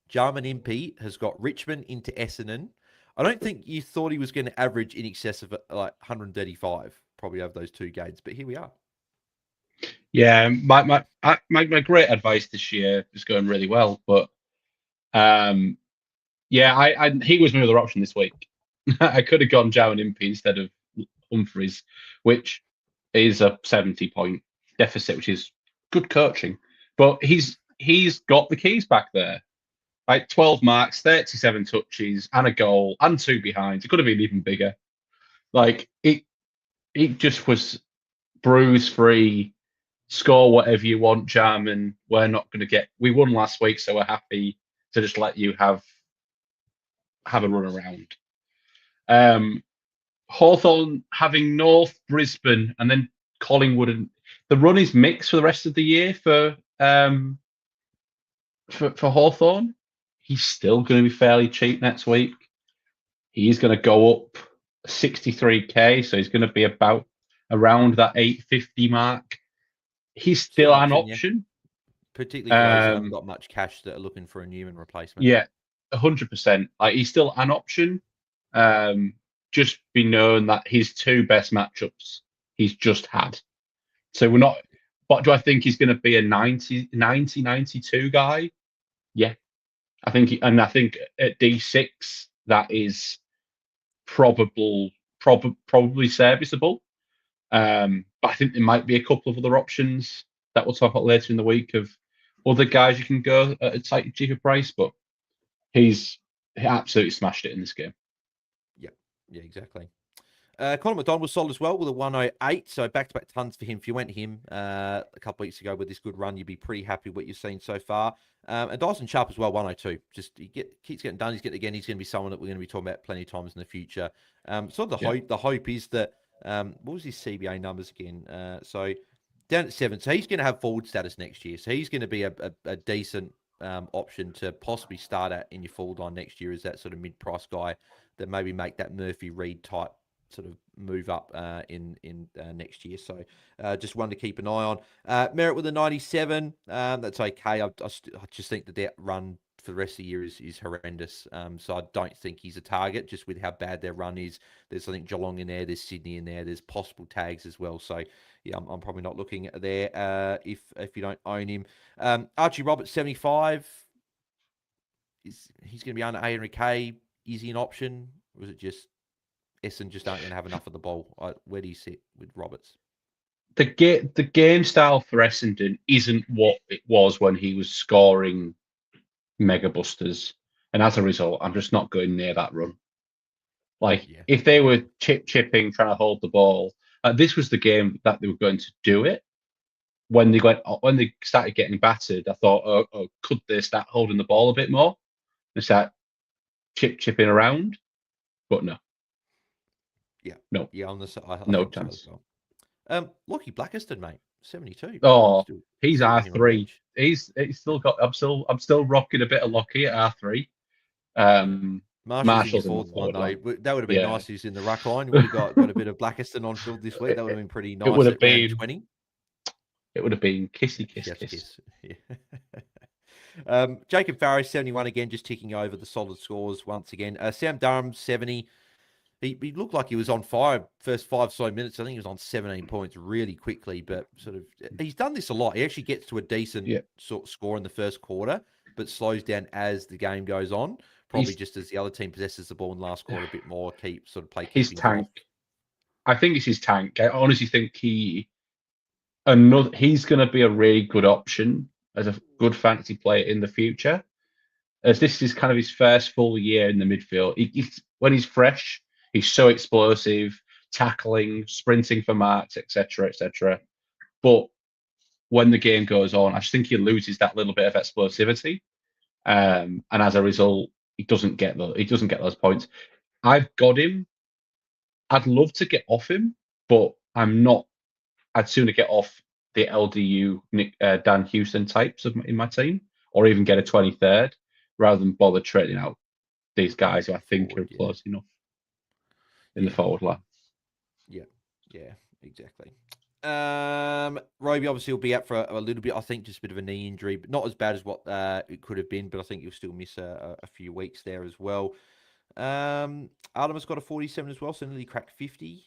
Jarman Impey has got Richmond into Essendon. I don't think you thought he was going to average in excess of like 135 probably over those 2 games, but here we are.
Yeah, my great advice this year is going really well, but yeah, he was my other option this week. I could have gone Joe and Impey instead of Humphreys, which is a 70-point deficit, which is good coaching. But he's got the keys back there. Like 12 marks, 37 touches, and a goal, and 2 behinds. It could have been even bigger. Like it just was bruise free. Score whatever you want, Jarman. We're not going to get. We won last week, so we're happy to just let you have a run around. Hawthorn having North, Brisbane, and then Collingwood, and the run is mixed for the rest of the year for Hawthorn. He's still going to be fairly cheap next week. He's going to go up 63k, so he's going to be about around that 850 mark. He's still an option.
Particularly for those who haven't got much cash that are looking for a Newman replacement.
Yeah, 100%. Like he's still an option. Just be known that his 2 best matchups he's just had. So we're not. But do I think he's going to be a 92 guy? Yeah, I think at D6 that is probably serviceable. But I think there might be a couple of other options that we'll talk about later in the week of other guys you can go at a slightly cheaper price. But he absolutely smashed it in this game.
Yeah, exactly. Conor McDonald was solid as well with a 108. So back-to-back tons for him. If you went him a couple of weeks ago with this good run, you'd be pretty happy with what you've seen so far. And Dyson Sharp as well, 102. Just keeps getting done. He's going to be someone that we're going to be talking about plenty of times in the future. The hope is that what was his CBA numbers again? So down at 7. So he's going to have forward status next year. So he's going to be a decent option to possibly start at in your forward line next year as that sort of mid-price guy that maybe make that Murphy Reed type sort of move up in next year. So just one to keep an eye on. Merritt with a 97. That's okay. I just think that run for the rest of the year is horrendous. So I don't think he's a target just with how bad their run is. There's, I think, Geelong in there. There's Sydney in there. There's possible tags as well. So yeah, I'm probably not looking there if you don't own him. Archie Roberts, 75. He's going to be under 800k. Is he an option? Or is it just Essendon just aren't going to have enough of the ball? Where do you sit with Roberts?
The game style for Essendon isn't what it was when he was scoring mega busters, and as a result, I'm just not going near that run. Like if they were chipping, trying to hold the ball, this was the game that they were going to do it. When they started getting battered, I thought, oh, could they start holding the ball a bit more? They start chipping around, but no.
Yeah,
no,
yeah, on the
no chance.
Lockie Blackiston, mate, 72.
Oh, he's R3. He's still got. I'm still rocking a bit of Lockie at R3.
Marshall's in your fourth one though. That would have been nice. He's in the ruck line. You would have got a bit of Blackiston on field this week. That would have been pretty nice.
It would have been
20.
It would have been kiss.
Yeah. Jacob Farrow, 71 again, just ticking over the solid scores once again. Sam Durham, 70. He looked like he was on fire first 5 slow minutes. I think he was on 17 points really quickly, but sort of he's done this a lot. He actually gets to a decent sort of score in the first quarter, but slows down as the game goes on. Probably just as the other team possesses the ball in the last quarter a bit more,
his tank. I think it's his tank. I honestly think he's going to be a really good option as a good fantasy player in the future, as this is kind of his first full year in the midfield. When he's fresh, he's so explosive, tackling, sprinting for marks, etc., etc. But when the game goes on, I just think he loses that little bit of explosivity, and as a result, he doesn't get those points. I've got him. I'd love to get off him, but I'm not. I'd sooner get off the LDU Dan Houston types in my team, or even get a 23rd, rather than bother trading out these guys who I think are close enough in the forward line.
Yeah, exactly. Roby obviously will be out for a little bit. I think just a bit of a knee injury, but not as bad as what it could have been. But I think he'll still miss a few weeks there as well. Artemis got a 47 as well, so nearly cracked 50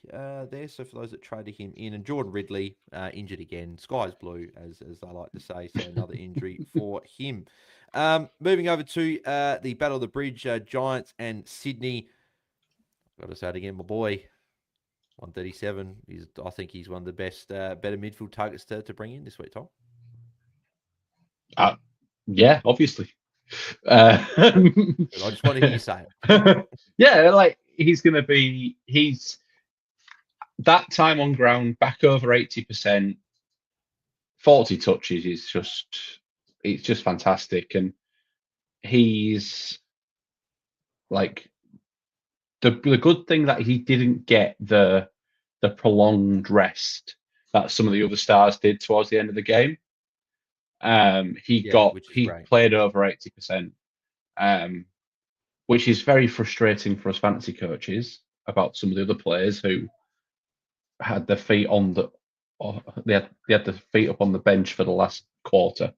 there. So for those that traded him in, and Jordan Ridley injured again, sky's blue as they like to say. So another injury for him. Moving over to the Battle of the Bridge, Giants and Sydney. Got to say it again, my boy. 137. I think he's one of the best, better midfield targets to bring in this week, Tom.
Yeah, obviously.
I just want to hear you say
it. Yeah, like he's that time on ground back over 80%, 40 touches is just fantastic, and he's like the good thing that he didn't get the prolonged rest that some of the other stars did towards the end of the game. He played over 80%, which is very frustrating for us fantasy coaches about some of the other players who had their feet on they had their feet up on the bench for the last quarter.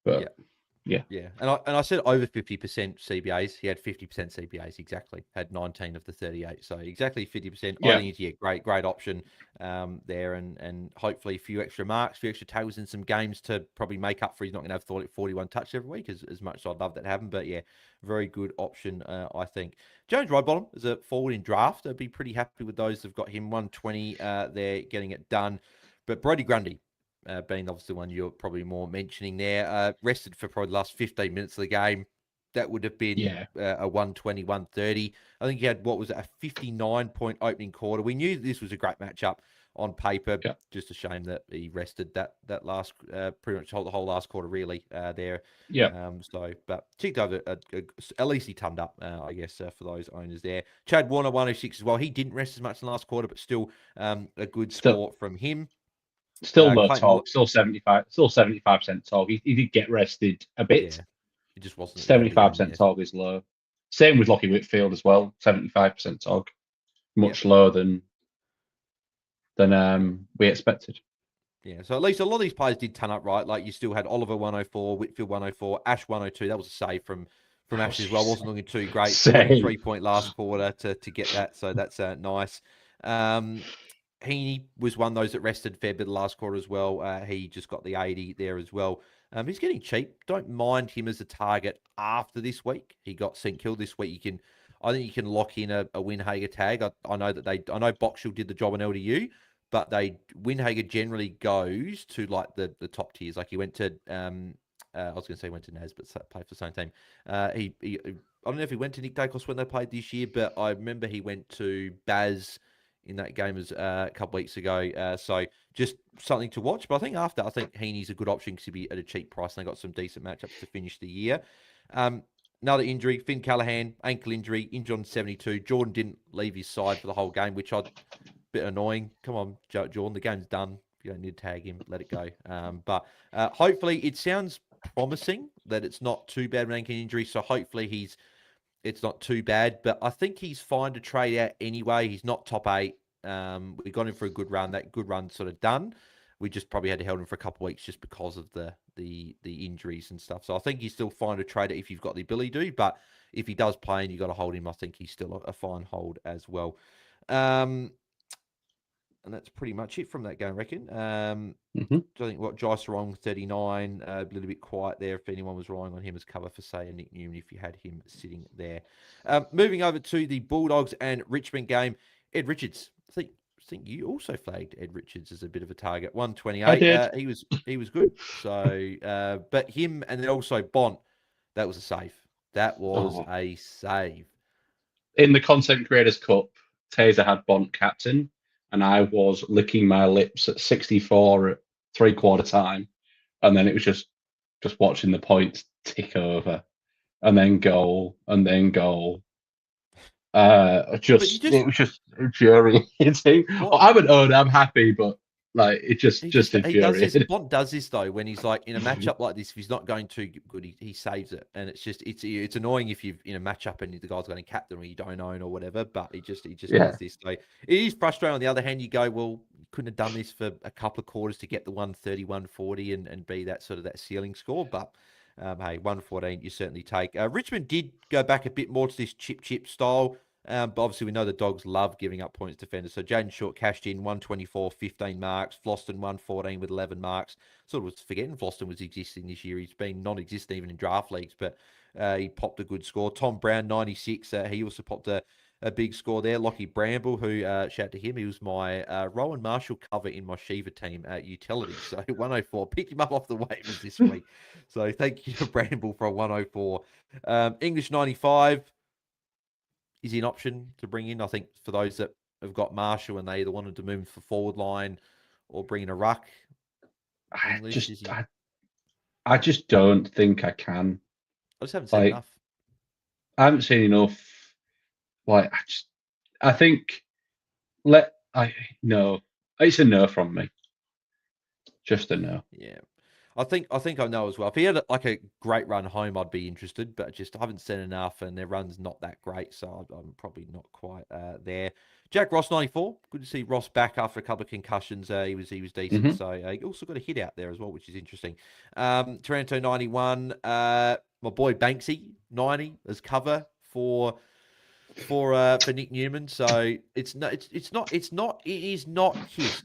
But yeah.
And I said over 50% CBAs. He had 50% CBAs exactly. Had 19 of the 38, so exactly 50%. I think he's great option there, and hopefully a few extra marks, a few extra tackles in some games to probably make up for he's not going to have 41 touches every week as much as I'd love that to happen. But yeah, very good option I think. James Rodbottom is a forward in draft. I'd be pretty happy with those that've got him 120. They're getting it done. But Brodie Grundy, being obviously the one you're probably more mentioning there, rested for probably the last 15 minutes of the game. That would have been a 120, 130. I think he had, what was it, a 59-point opening quarter. We knew this was a great matchup on paper.
Yeah.
Just a shame that he rested that last, pretty much the whole last quarter, really, there.
Yeah.
But checked over, at least he turned up, I guess, for those owners there. Chad Warner, 106 as well. He didn't rest as much in the last quarter, but still a good score from him.
Still low talk, still 75% talk. He did get rested a bit.
Yeah, it just wasn't
75% talk is low. Same with Lockie Whitfield as well. 75% talk, much lower than we expected.
Yeah, so at least a lot of these players did turn up right. Like you still had Oliver 104, Whitfield 104, Ash 102. That was a save from Ash as well. Wasn't looking too great. 3-point last quarter to get that. So that's nice. Heaney was one of those that rested fair bit of the last quarter as well. He just got the 80 there as well. He's getting cheap. Don't mind him as a target after this week. He got St Kilda this week. I think you can lock in a Windhager tag. I know that I know Boxhill did the job on LDU, but Windhager generally goes to like the top tiers. Like he went to I was going to say he went to Naz, but played for the same team. I don't know if he went to Nick Dacos when they played this year, but I remember he went to Baz in that game as a couple weeks ago. So just something to watch. But I think Heaney's a good option because he'll be at a cheap price, and they got some decent matchups to finish the year. Another injury, Finn Callahan, ankle injury, injured on 72. Jordan didn't leave his side for the whole game, which a bit annoying. Come on, Jordan, the game's done. If you don't need to tag him, let it go. But hopefully it sounds promising that it's not too bad of an ankle injury. So hopefully it's not too bad, but I think he's fine to trade out anyway. He's not top 8. We got him for a good run. That good run sort of done. We just probably had to hold him for a couple of weeks just because of the injuries and stuff. So I think he's still fine to trade it if you've got the ability to. But if he does play and you got to hold him, I think he's still a fine hold as well. And that's pretty much it from that game, I reckon. I think Joyce Wrong 39, a little bit quiet there if anyone was relying on him as cover for, say, a Nick Newman if you had him sitting there. Moving over to the Bulldogs and Richmond game, Ed Richards. I think you also flagged Ed Richards as a bit of a target. 128.
I did.
He was good. So, but him and then also Bont, that was a save. That was a save.
In the Content Creators Cup, Taezer had Bont captain, and I was licking my lips at 64 at 3/4 time, and then it was just watching the points tick over, and then goal, and then goal. It was just infuriating. Well, I'm an owner, I'm happy, but like it just infuriating.
Bont does this though when he's like in a matchup like this. If he's not going too good, he saves it, and it's annoying if you've in a matchup and the guy's going to captain or you don't own or whatever. But he just does this. So it is frustrating. On the other hand, you go, well, you couldn't have done this for a couple of quarters to get the 130, 140 and be that sort of that ceiling score. But hey, 114 you certainly take. Richmond did go back a bit more to this chip style. But obviously, we know the Dogs love giving up points to defenders. So Jaiden Short cashed in 124, 15 marks. Floston 114 with 11 marks. Sort of was forgetting Floston was existing this year. He's been non-existent even in draft leagues, but he popped a good score. Tom Brown 96. He also popped a big score there. Lockie Bramble, who shout to him, he was my Rowan Marshall cover in my Shiva team at Utility. So 104, picked him up off the waivers this week. So thank you to Bramble for a 104. English 95 is he an option to bring in. I think for those that have got Marshall and they either wanted to move for forward line or bring in a ruck.
I just don't think I can.
I just haven't seen enough.
I haven't seen enough. I think no. It's a no from me. Just a no.
Yeah. I think I know as well. If he had like a great run home, I'd be interested, but I haven't seen enough, and their run's not that great, so I'm probably not quite there. Jack Ross 94. Good to see Ross back after a couple of concussions. He was decent, so he also got a hit out there as well, which is interesting. Taranto 91. My boy Banksy 90 as cover for Nick Newman. So it is not his.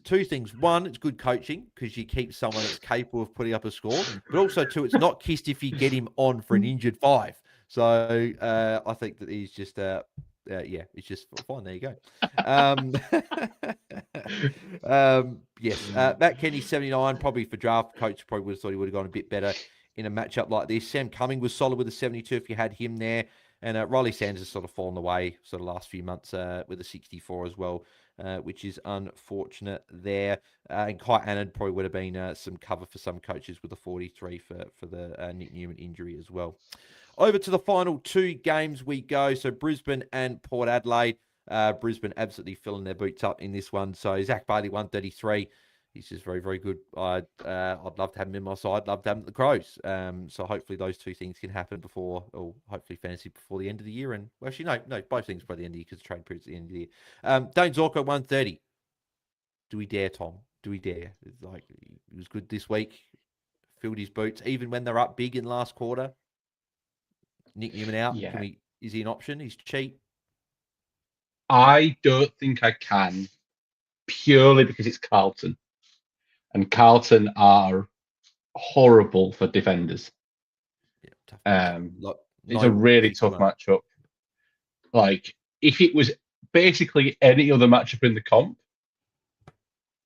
Two things. One, it's good coaching because you keep someone that's capable of putting up a score. But also, two, it's not kissed if you get him on for an injured 5. So I think that he's just it's just fine. There you go. Yes, Matt Kenny 79, probably for draft coach, probably would have thought he would have gone a bit better in a matchup like this. Sam Cumming was solid with a 72 if you had him there. And Riley Sanders has sort of fallen away sort of last few months with a 64 as well, which is unfortunate there. And Kai Annan probably would have been some cover for some coaches with a 43 for the Nick Newman injury as well. Over to the final 2 games we go. So Brisbane and Port Adelaide. Brisbane absolutely filling their boots up in this one. So Zach Bailey, 133. He's just very, very good. I'd love to have him in my side. Love to have him at the Crows. So hopefully those 2 things can happen before, or hopefully fantasy before the end of the year. And well, actually, no, both things by the end of the year because the trade period's at the end of the year. Dane Zorko, 130. Do we dare, Tom? Do we dare? It's like he was good this week. Filled his boots, even when they're up big in last quarter. Nick Newman out.
Yeah.
Is he an option? He's cheap.
I don't think I can, purely because it's Carlton. And Carlton are horrible for defenders.
Yeah,
it's a really tough matchup. Like, if it was basically any other matchup in the comp,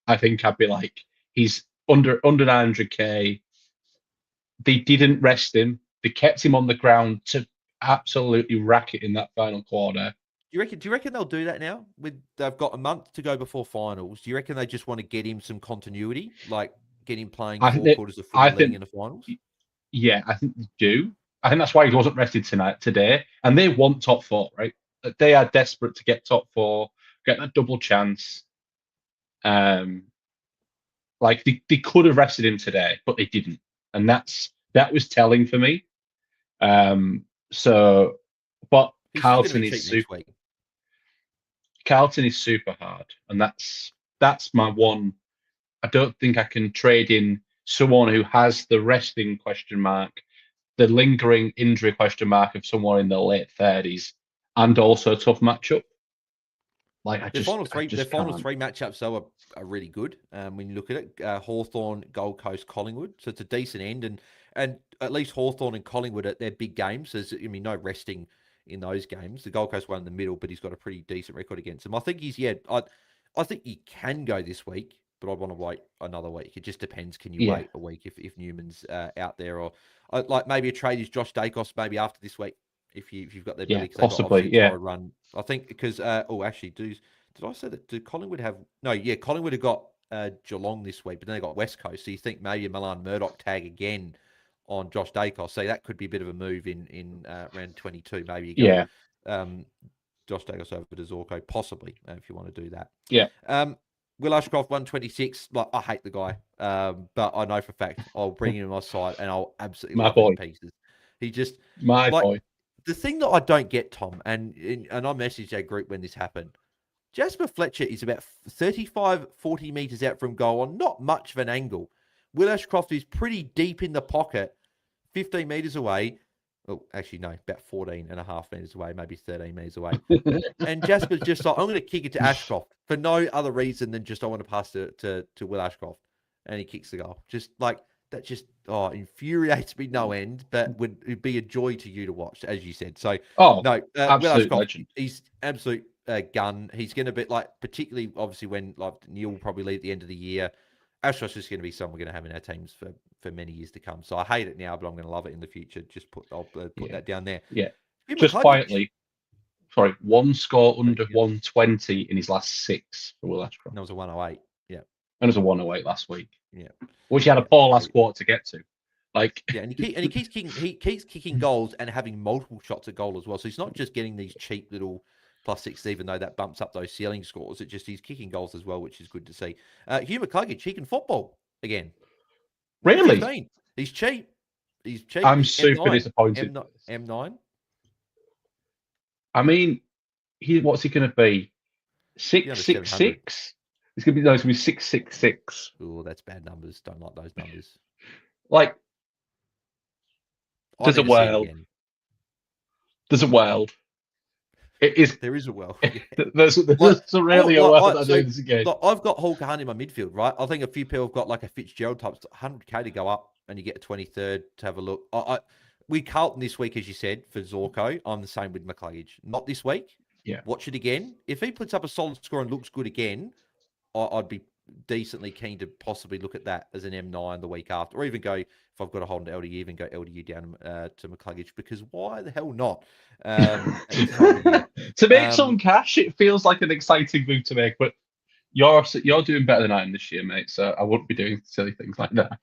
I think I'd be like, he's under 900k. They didn't rest him. They kept him on the ground to absolutely rack it in that final quarter.
Do you reckon they'll do that now? They've got a month to go before finals. Do you reckon they just want to get him some continuity, like get him playing 4 quarters of footy league in the finals?
Yeah, I think they do. I think that's why he wasn't rested today. And they want top 4, right? They are desperate to get top 4, get that double chance. Like they could have rested him today, but they didn't, and that was telling for me. But Carlton is super. Carlton is super hard, and that's my one. I don't think I can trade in someone who has the resting question mark, the lingering injury question mark of someone in their late 30s, and also a tough matchup. Like
their final 3 matchups though are really good. When you look at it, Hawthorn, Gold Coast, Collingwood, so it's a decent end, and at least Hawthorn and Collingwood at their big games. There's no resting in those games. The Gold Coast one in the middle, but he's got a pretty decent record against them. I think I think he can go this week, but I'd want to wait another week. It just depends. Can you wait a week if Newman's out there, or like maybe a trade is Josh Dacos maybe after this week if you've got the ability.
Possibly,
run. I think because did I say that? Did Collingwood have no? Yeah, Collingwood have got Geelong this week, but then they got West Coast. So you think maybe a Milan Murdoch tag again on Josh Dacos? So that could be a bit of a move in round 22. Maybe you go, Josh Dacos over to Zorko, possibly if you want to do that.
Yeah.
Will Ashcroft 126. Like, I hate the guy, but I know for a fact I'll bring him on my side and I'll absolutely love him in pieces. He just
boy.
The thing that I don't get, Tom, and I messaged our group when this happened. Jasper Fletcher is about 35, 40 metres out from goal on not much of an angle. Will Ashcroft is pretty deep in the pocket, 15 metres away. Oh, actually, no, about 14 and a half metres away, maybe 13 metres away. And Jasper's just like, I'm going to kick it to Ashcroft for no other reason than just I want to pass to Will Ashcroft. And he kicks the goal. Just like, that just infuriates me no end, but would be a joy to you to watch, as you said. So, no, Will
absolute
Ashcroft,
legend.
he's absolute gun. He's going to be like, particularly obviously when like Neil will probably leave at the end of the year, Ashcroft's just going to be someone we're going to have in our teams for many years to come. So I hate it now, but I'm going to love it in the future. I'll put that down there.
Yeah. Just quietly. Sorry, one score under 120 in his last 6 for Will Ashcroft.
And that was a 108. Yeah.
And it was a 108 last week.
Yeah.
Which he had a poor last quarter to get to. Like
and he keeps kicking goals and having multiple shots at goal as well. So he's not just getting these cheap little +6, even though that bumps up those ceiling scores. He's kicking goals as well, which is good to see. Hugh McCluggage, he can football again.
Really?
15. He's cheap.
I'm super disappointed.
M9.
I mean, what's he going to be? 666? It's going to be 666.
Oh, that's bad numbers. Don't like those numbers.
Like, there's a world. There's a world. It is.
There is a world.
There's really a world that doing this again.
I've got Hulk Hunt in my midfield, right? I think a few people have got like a Fitzgerald type, 100k to go up, and you get a 23rd to have a look. We Carlton this week, as you said, for Zorko. I'm the same with McCluggage. Not this week.
Yeah.
Watch it again. If he puts up a solid score and looks good again, I'd be decently keen to possibly look at that as an M9 the week after, or even go, if I've got to hold an LDU, even go LDU down to McCluggage, because why the hell not?
To make some cash, it feels like an exciting move to make, but you're doing better than I am this year, mate, so I wouldn't be doing silly things like that.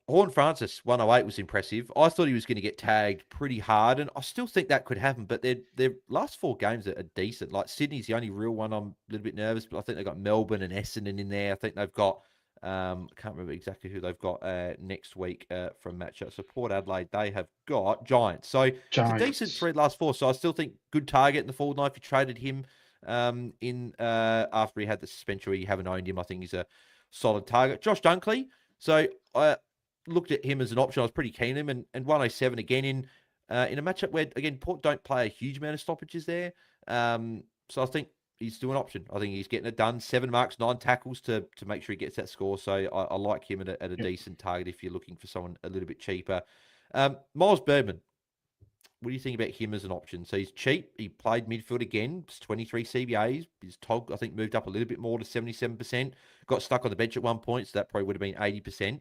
Horn Francis, 108 was impressive. I thought he was going to get tagged pretty hard, and I still think that could happen, but their last 4 games are decent. Like Sydney's the only real one I'm a little bit nervous, but I think they've got Melbourne and Essendon in there. I think they've got, I can't remember exactly who they've got next week from matchup. So Port Adelaide, they have got Giants. So it's a decent 3 last 4. So I still think good target in the forward line. If you traded him after he had the suspension, or you haven't owned him, I think he's a solid target. Josh Dunkley. So I looked at him as an option. I was pretty keen on him, and 107 again in a matchup where, again, Port don't play a huge amount of stoppages there. So I think he's still an option. I think he's getting it done. 7 marks, 9 tackles to make sure he gets that score. So I like him at a decent target if you're looking for someone a little bit cheaper. Miles Bergman, what do you think about him as an option? So he's cheap. He played midfield again. It's 23 CBAs. His TOG, I think, moved up a little bit more to 77%. Got stuck on the bench at one point, so that probably would have been 80%.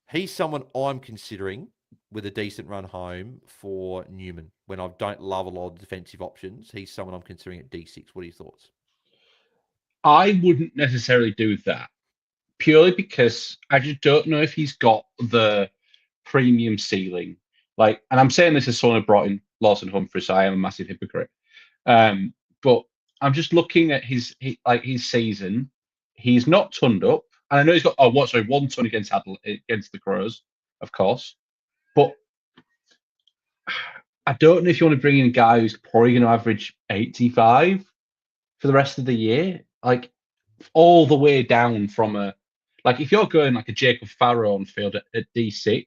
He's someone I'm considering with a decent run home for Newman when I don't love a lot of defensive options. He's someone I'm considering at D6. What are your thoughts?
I wouldn't necessarily do that purely because I just don't know if he's got the premium ceiling. Like, and I'm saying this as someone who brought in Lawson Humphrey, so I am a massive hypocrite. But I'm just looking at his season. He's not tonned up. And I know he's got 1 ton against the Crows, of course. But I don't know if you want to bring in a guy who's probably going to average 85 for the rest of the year. Like, all the way down from if you're going like a Jacob Farrow on field at D6,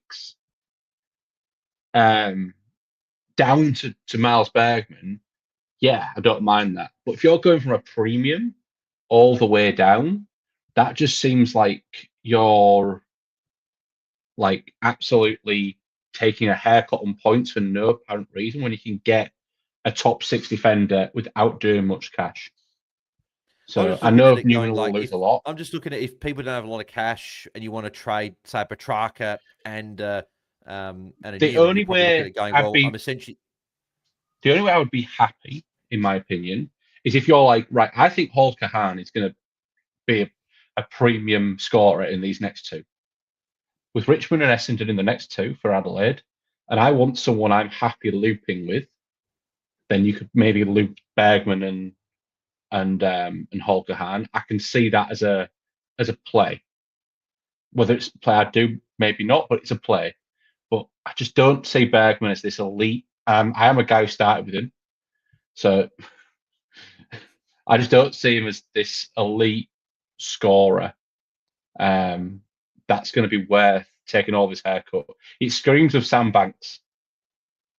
down to Miles Bergman, yeah, I don't mind that. But if you're going from a premium all the way down, that just seems like you're like absolutely taking a haircut on points for no apparent reason when you can get a top 6 defender without doing much cash. So I know Newman will lose a lot.
I'm just looking at if people don't have a lot of cash and you want to trade, say, Petrarca and a
the only way the only way I would be happy, in my opinion, is if you're like, right, I think Hall Kahan is going to be a premium scorer in these next 2. With Richmond and Essendon in the next 2 for Adelaide, and I want someone I'm happy looping with, then you could maybe loop Bergman and Hall Kahan. I can see that as a play. Whether it's a play I do, maybe not, but it's a play. But I just don't see Bergman as this elite. I am a guy who started with him, so I just don't see him as this elite scorer. That's going to be worth taking all this haircut. It screams of Sam Banks.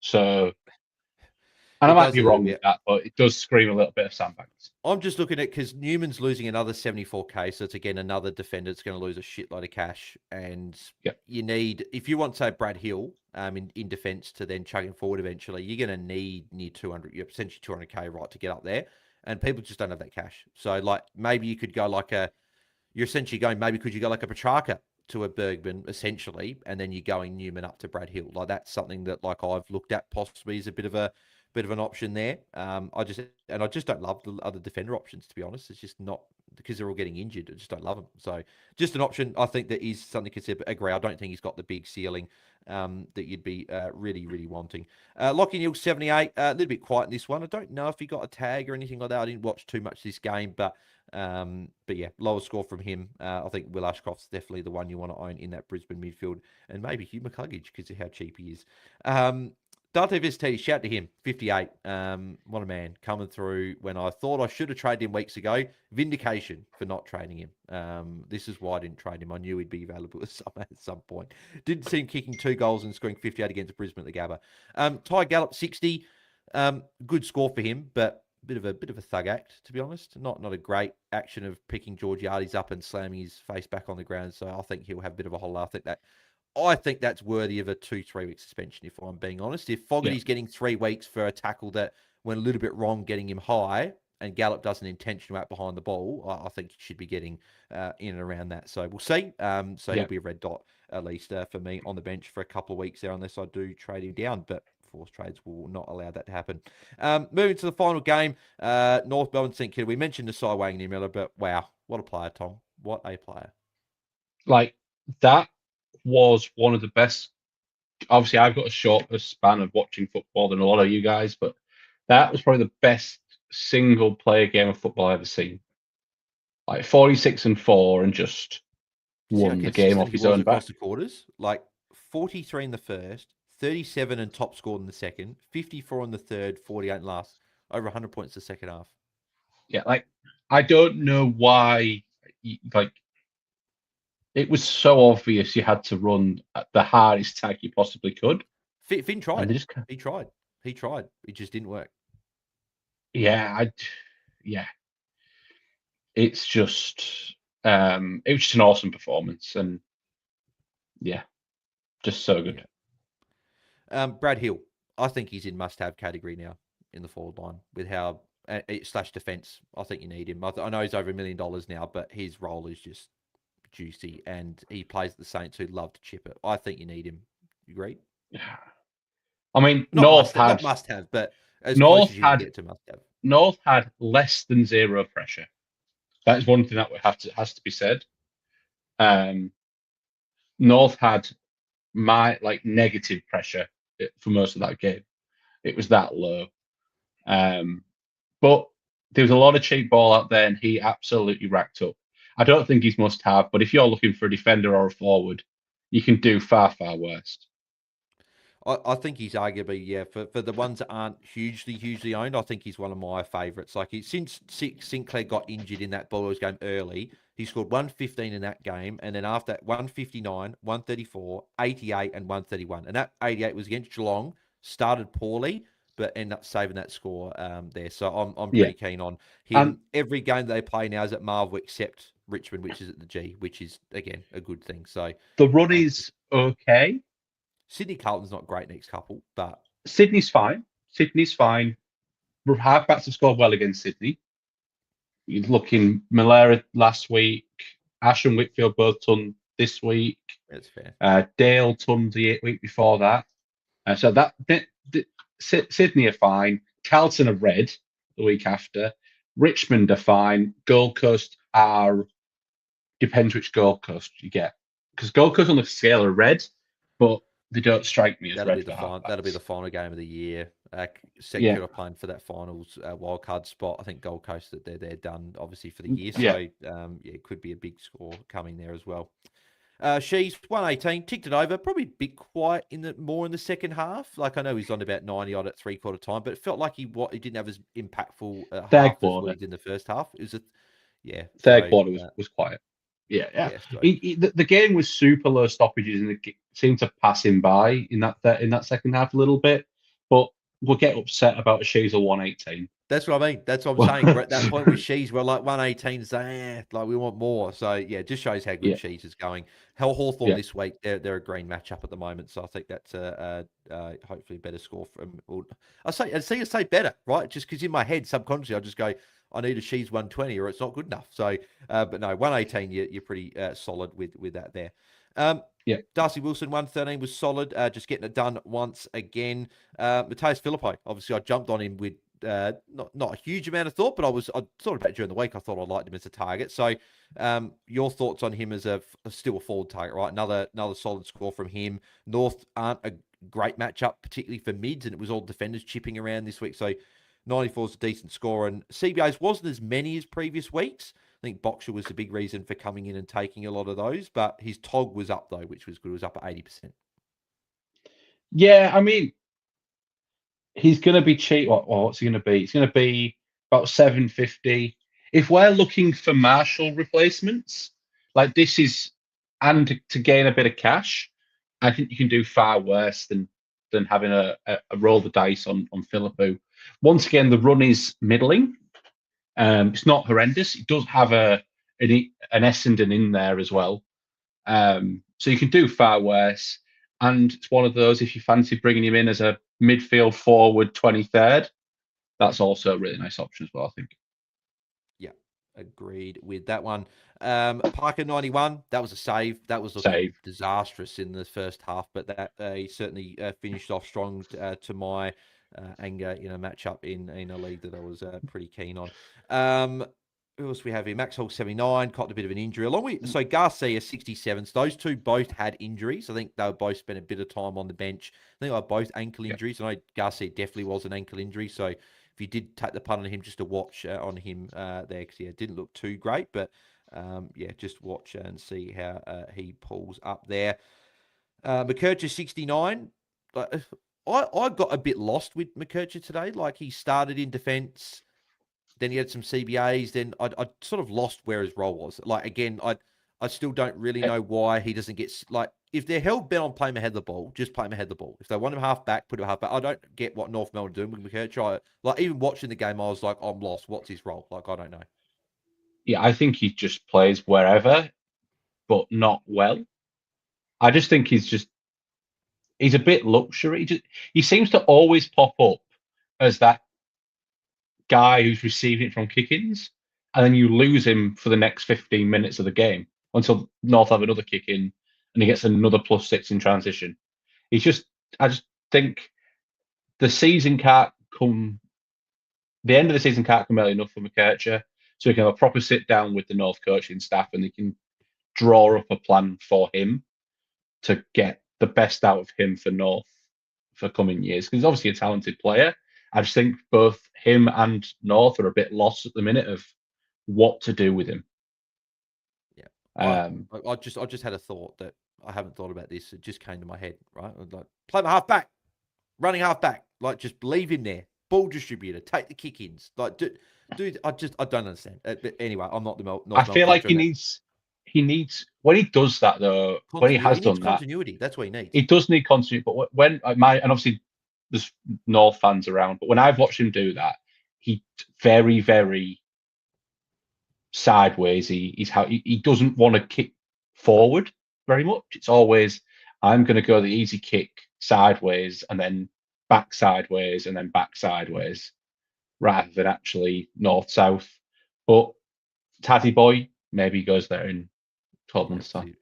So, and I
It
might
does
be
a little
wrong with
bit.
that, but it does scream a little bit of Sam Banks.
I'm just looking at because Newman's losing another 74k, so it's again another defender that's going to lose a shitload of cash. And you need, if you want, say, Brad Hill in defense to then chugging forward eventually, you're going to need near 200, you're essentially 200k right to get up there. And people just don't have that cash. So, like, maybe you could go you're essentially going, maybe could you go like a Petrarca to a Bergman, essentially, and then you're going Newman up to Brad Hill. Like, that's something that, like, I've looked at possibly as a bit of an option there. I just don't love the other defender options, to be honest. It's just not, because they're all getting injured. I just don't love them. So just an option I think that is something to consider. But agree, I don't think he's got the big ceiling that you'd be really, really wanting. Lockie Neal 78, a little bit quiet in this one. I don't know if he got a tag or anything like that. I didn't watch too much this game, but yeah, lower score from him. I think Will Ashcroft's definitely the one you want to own in that Brisbane midfield, and maybe Hugh McCluggage because of how cheap he is. Dante Vistetti, shout to him, 58. What a man, coming through when I thought I should have traded him weeks ago. Vindication for not trading him. This is why I didn't trade him. I knew he'd be available at some point. Didn't see him kicking 2 goals and scoring 58 against Brisbane at the Gabba. Ty Gallup, 60. Good score for him, but bit of a thug act, to be honest. Not a great action of picking Georgiades up and slamming his face back on the ground. So I think he'll have a bit of a hole. I think that's worthy of a 2-3 week suspension, if I'm being honest. If Fogarty's getting 3 weeks for a tackle that went a little bit wrong, getting him high, and Gallup does an intentional out behind the ball, I think he should be getting in and around that. So we'll see. He'll be a red dot, at least for me, on the bench for a couple of weeks there, unless I do trade him down. But forced trades will not allow that to happen. Moving to the final game, North Melbourne St Kilda. We mentioned the Cy Wang Miller, but wow, what a player, Tom. What a player.
Like, that was one of the best. Obviously, I've got a shorter span of watching football than a lot of you guys, but that was probably the best single player game of football I've ever seen. Like 46-4 and just won the game off his own
across
back.
the quarters. Like 43 in the first, 37 and top scored in the second, 54 in the third, 48 in last. Over 100 points the second half.
Yeah, like, I don't know why. Like, it was so obvious you had to run at the hardest tag you possibly could.
Finn tried.
He
tried. It just didn't work.
Yeah, it's just it was just an awesome performance, and yeah, just so good.
Yeah. Brad Hill, I think he's in must-have category now in the forward line with how / defense. I think you need him. I know he's over $1 million now, but his role is just juicy, and he plays the Saints who love to chip it. I think you need him. You agree?
I mean,
not must have, but as close as you can get to must have.
North had less than zero pressure. That is one thing that has to be said. North had negative pressure for most of that game. It was that low. But there was a lot of cheap ball out there, and he absolutely racked up. I don't think he's must have, but if you're looking for a defender or a forward, you can do far, far worse.
I think he's arguably, for the ones that aren't hugely owned, I think he's one of my favourites. Like, since Sinclair got injured in that Bulldogs game early, he scored 115 in that game, and then after that, 159, 134, 88, and 131. And that 88 was against Geelong, started poorly, but ended up saving that score there. So I'm pretty keen on him. Every game they play now is at Marvel except Richmond, which is at the G, which is, again, a good thing. So
the run is okay.
Sydney Carlton's not great next couple, but
Sydney's fine. Halfbacks have scored well against Sydney. You're looking Malera last week, Ash and Whitfield both done this week.
That's fair.
Dale done the week before that. So Sydney are fine. Carlton are red the week after. Richmond are fine. Gold Coast depends which Gold Coast you get, because Gold Coast on the scale are red, but they don't strike me as
that'll
red.
That'll be the final game of the year. Sector playing for that finals wildcard spot. I think Gold Coast that they're done obviously for the year. So it could be a big score coming there as well. She's 118, ticked it over, probably a bit quiet more in the second half. Like I know he's on about 90 odd at 3/4 time, but it felt like he didn't have as impactful
Third
half as what
quarter.
he did in the first half. It was
Third
so
quarter was quiet. Yeah, yeah.
yeah, so
The game was super low stoppages, and it seemed to pass him by in that second half a little bit. But we'll get upset about a Shazer 118.
that's what I mean. That's what I'm saying. We're at that point with Shees, we're like 118, saying, like we want more. So yeah, it just shows how good
Yeah,
Shees is going. Hell Hawthorn
yeah.
this week, they're a green matchup at the moment. So I think that's hopefully a better score from. Well, I say better, right? Just because in my head subconsciously I just go, I need a Shees 120 or it's not good enough. So, but no, 118, you're pretty solid with that there.
Yeah.
Darcy Wilson 113 was solid, just getting it done once again. Mateus Philippo, obviously I jumped on him with not a huge amount of thought, but I thought about it during the week. I thought I liked him as a target. So, your thoughts on him as still a forward target, right? Another solid score from him. North aren't a great matchup, particularly for mids, and it was all defenders chipping around this week. So, 94 is a decent score, and CBAs wasn't as many as previous weeks. I think Boxer was the big reason for coming in and taking a lot of those, but his TOG was up though, which was good. It was up at 80%.
Yeah, I mean, he's going to be cheap. What's he going to be? He's going to be about 750. If we're looking for Marshall replacements, like this is, and to gain a bit of cash, I think you can do far worse than having a roll the dice on Philippou. Once again, the run is middling. It's not horrendous. It does have an Essendon in there as well. So you can do far worse. And it's one of those, if you fancy bringing him in as a midfield forward 23rd, that's also a really nice option as well, I think.
Yeah, agreed with that one. Parker 91, that was a save. That was looking
Save.
disastrous in the first half, but that he certainly finished off strong to my anger in a matchup in a league that I was pretty keen on. Who else we have here? Max Hall 79, caught a bit of an injury. Along with Garcia 67. So those two both had injuries. I think they were both spent a bit of time on the bench. I think they were both ankle injuries. I know Garcia definitely was an ankle injury. So if you did take the punt on him, just to watch on him there, because it didn't look too great. But just watch and see how he pulls up there. McKercher 69. I got a bit lost with McKercher today. Like he started in defence. Then he had some CBAs. Then I sort of lost where his role was. Like again, I still don't really know why he doesn't get like if they're hell bent on playing him ahead of the ball, just play him ahead of the ball. If they want him half back, put him half back. I don't get what North Melbourne are doing with McKercher. Like even watching the game, I was like, I'm lost. What's his role? Like I don't know.
Yeah, I think he just plays wherever, but not well. I just think he's a bit luxury. He seems to always pop up as that guy who's receiving it from kick-ins, and then you lose him for the next 15 minutes of the game until North have another kick in and he gets another +6 in transition. I just think the season can't come, the end of the season can't come early enough for McKercher, so we can have a proper sit down with the North coaching staff and they can draw up a plan for him to get the best out of him for North for coming years. Because he's obviously a talented player. I just think both him and North are a bit lost at the minute of what to do with him.
Yeah.
Um,
I just had a thought that I haven't thought about this. It just came to my head, right? Like play my half back, running half back. Like just leave him there. Ball distributor, take the kick ins. Like dude, I don't understand. But anyway, I'm not the not
I feel like he needs when he does that though, when he has
He needs
done that,
continuity. That's what he needs.
he does need continuity. But when and obviously there's North fans around, but when I've watched him do that, he very, very sideways. He doesn't want to kick forward very much. It's always I'm going to go the easy kick sideways and then back sideways and then back sideways, rather than actually north south. But Taddy boy maybe he goes there in 12 months time.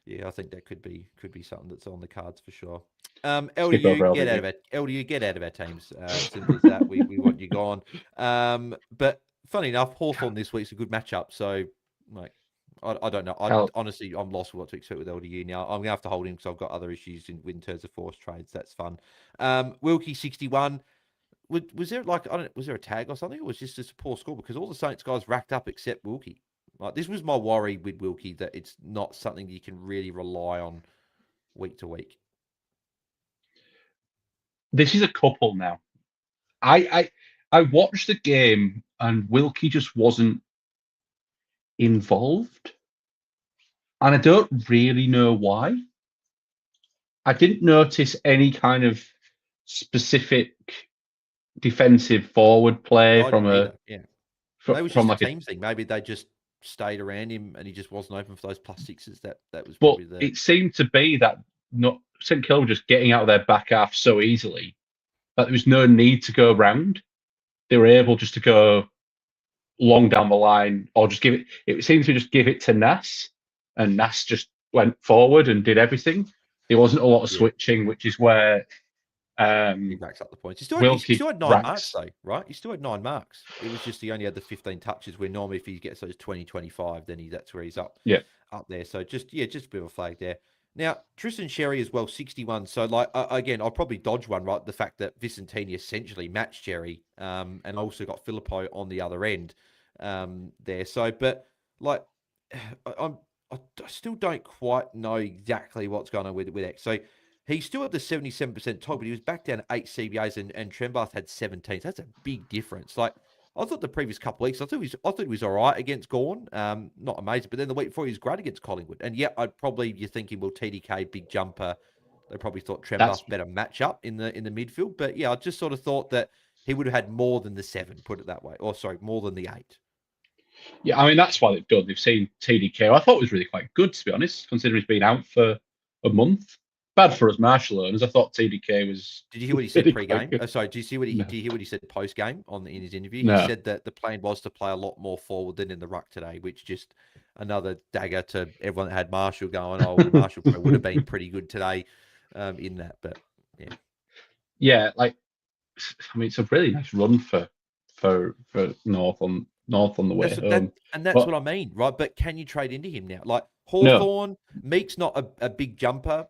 Yeah, I think that could be something that's on the cards for sure.
Skip over
LDU, get out of
LDU.
it. LDU, get out of our teams. Simple as that. We want you gone. But funny enough, Hawthorn this week's a good matchup. So, like, I don't know. Honestly, I'm lost with what to expect with LDU now. I'm gonna have to hold him because I've got other issues in terms of forced trades. That's fun. Wilkie 61. Was there like was there a tag or something? Or was just a poor score because all the Saints guys racked up except Wilkie? Like, this was my worry with Wilkie, that it's not something you can really rely on week to week.
This is a couple now. I watched the game and Wilkie just wasn't involved, and I don't really know why. I didn't notice any kind of specific defensive forward play
I didn't either. Yeah. Maybe it was
from
just a
like a.
team thing. Maybe they just stayed around him and he just wasn't open for those plus sixes. That was
But
probably the.
it seemed to be that not St Kilda were just getting out of their back half so easily that there was no need to go round. They were able just to go long down the line, or just give it. It seemed to just give it to Nas, and Nas just went forward and did everything. There wasn't a lot of
Yeah.
switching, which is where
He racks up the points. He
Wilkie
still had 9 marks,
racks.
though, right? He still had 9 marks. It was just he only had the 15 touches, where normally if he gets those 20, 25, then that's where he's up.
Yeah.
Up there. So just a bit of a flag there. Now, Tristan Sherry as well, 61. So, like, again, I'll probably dodge one, right? The fact that Vicentini essentially matched Sherry, and also got Filippo on the other end there. So, but, like, I still don't quite know exactly what's going on with X. So, he's still at the 77% top, but he was back down 8 CBAs, and Trembath had 17. So that's a big difference. Like, I thought the previous couple of weeks, I thought he was all right against Gorn. Not amazing, but then the week before he was great against Collingwood. And yeah, you're thinking, well, TDK, big jumper. They probably thought
That's
Trembath better match up in the midfield. But yeah, I just sort of thought that he would have had more than the 7, put it that way. Or sorry, more than the 8.
Yeah, I mean that's why they've done. They've seen TDK. I thought it was really quite good, to be honest, considering he's been out for a month. Bad for us Marshall owners. I thought TDK was.
Did you hear what he said
really
pre-game? Sorry, did you hear what he said post-game in his interview? He
No.
said that the plan was to play a lot more forward than in the ruck today, which just another dagger to everyone that had Marshall going, oh, well, Marshall would have been pretty good today in that. But yeah.
Yeah, like I mean, it's a really nice run for North on the way home.
That's
But
what I mean, right? But can you trade into him now? Like
no,
Hawthorn, Meek's not a big jumper.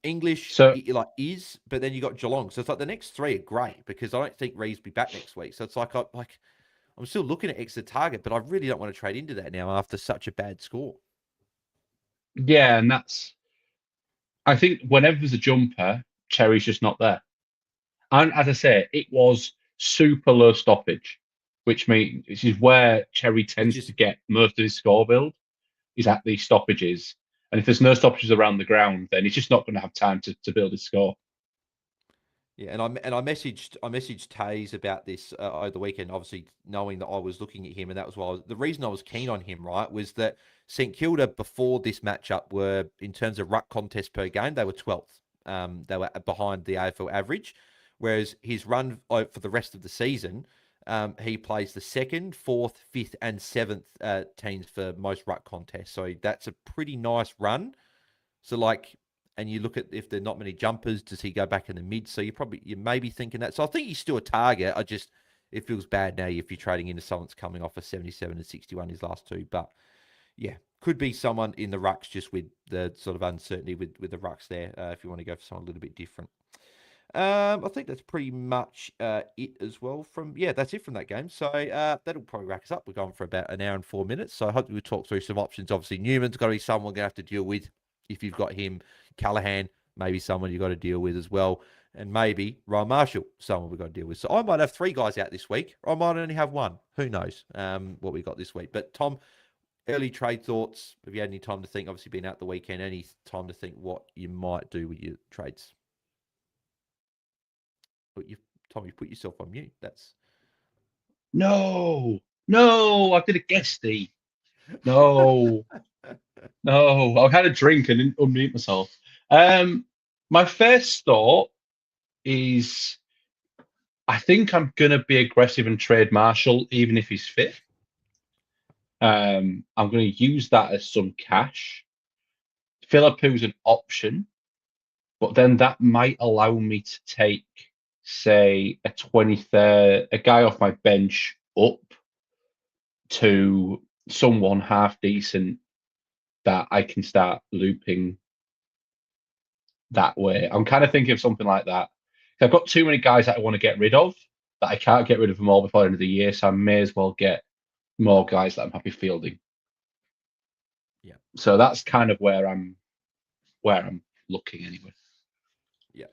English
so
is, but then you got Geelong. So it's like the next 3 are great, because I don't think Reeves will be back next week. So it's like I'm still looking at extra target, but I really don't want to trade into that now after such a bad score.
yeah, and I think whenever there's a jumper, Cherry's just not there. And as I say, it was super low stoppage, which is where Cherry tends to get most of his score build, is at these stoppages. And if there's no stoppages around the ground, then he's just not going to have time to build his score.
Yeah, and I messaged Taezer about this over the weekend, obviously knowing that I was looking at him, and that was why the reason I was keen on him, right, was that St Kilda before this matchup were, in terms of ruck contest per game, they were 12th. They were behind the AFL average, whereas his run for the rest of the season, he plays the 2nd, 4th, 5th, and 7th teams for most ruck contests. So that's a pretty nice run. So like. And you look at if there are not many jumpers, does he go back in the mid? So you may be thinking that. So I think he's still a target. It feels bad now if you're trading into someone that's coming off a 77 and 61 his last 2. But yeah, could be someone in the rucks, just with the sort of uncertainty with the rucks there. If you want to go for someone a little bit different. I think that's pretty much it as well. That's it from that game. So that'll probably rack us up. We're going for about an hour and 4 minutes. So I hope we'll talk through some options. Obviously, Newman's got to be someone we're going to have to deal with if you've got him. Callahan, maybe someone you've got to deal with as well. And maybe Ryan Marshall, someone we've got to deal with. So I might have 3 guys out this week. Or I might only have 1. Who knows what we got this week. But Tom, early trade thoughts. Have you had any time to think? Obviously, been out the weekend. Any time to think what you might do with your trades? Tom, you put yourself on mute. That's
No, I did a Guesty. No, I had a drink and didn't unmute myself. My first thought is I think I'm going to be aggressive and trade Marshall, even if he's fit. I'm going to use that as some cash. Philippo's an option, but then that might allow me to take, say, a 23rd, a guy off my bench up to someone half decent that I can start looping that way. I'm kind of thinking of something like that. I've got too many guys that I want to get rid of, that I can't get rid of them all before the end of the year, so I may as well get more guys that I'm happy fielding.
Yeah.
So that's kind of where I'm looking anyway.
Yeah.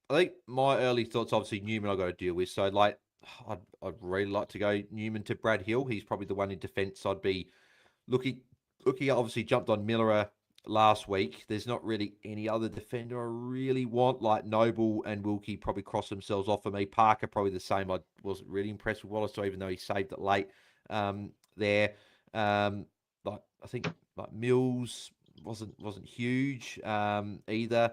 I think my early thoughts, obviously, Newman I've got to deal with. So, like, I'd really like to go Newman to Brad Hill. He's probably the one in defence I'd be looking at. Obviously, jumped on Miller last week. There's not really any other defender I really want. Like, Noble and Wilkie probably cross themselves off for me. Parker, probably the same. I wasn't really impressed with Wallace, even though he saved it late there. Like, I think, like, Mills wasn't huge either.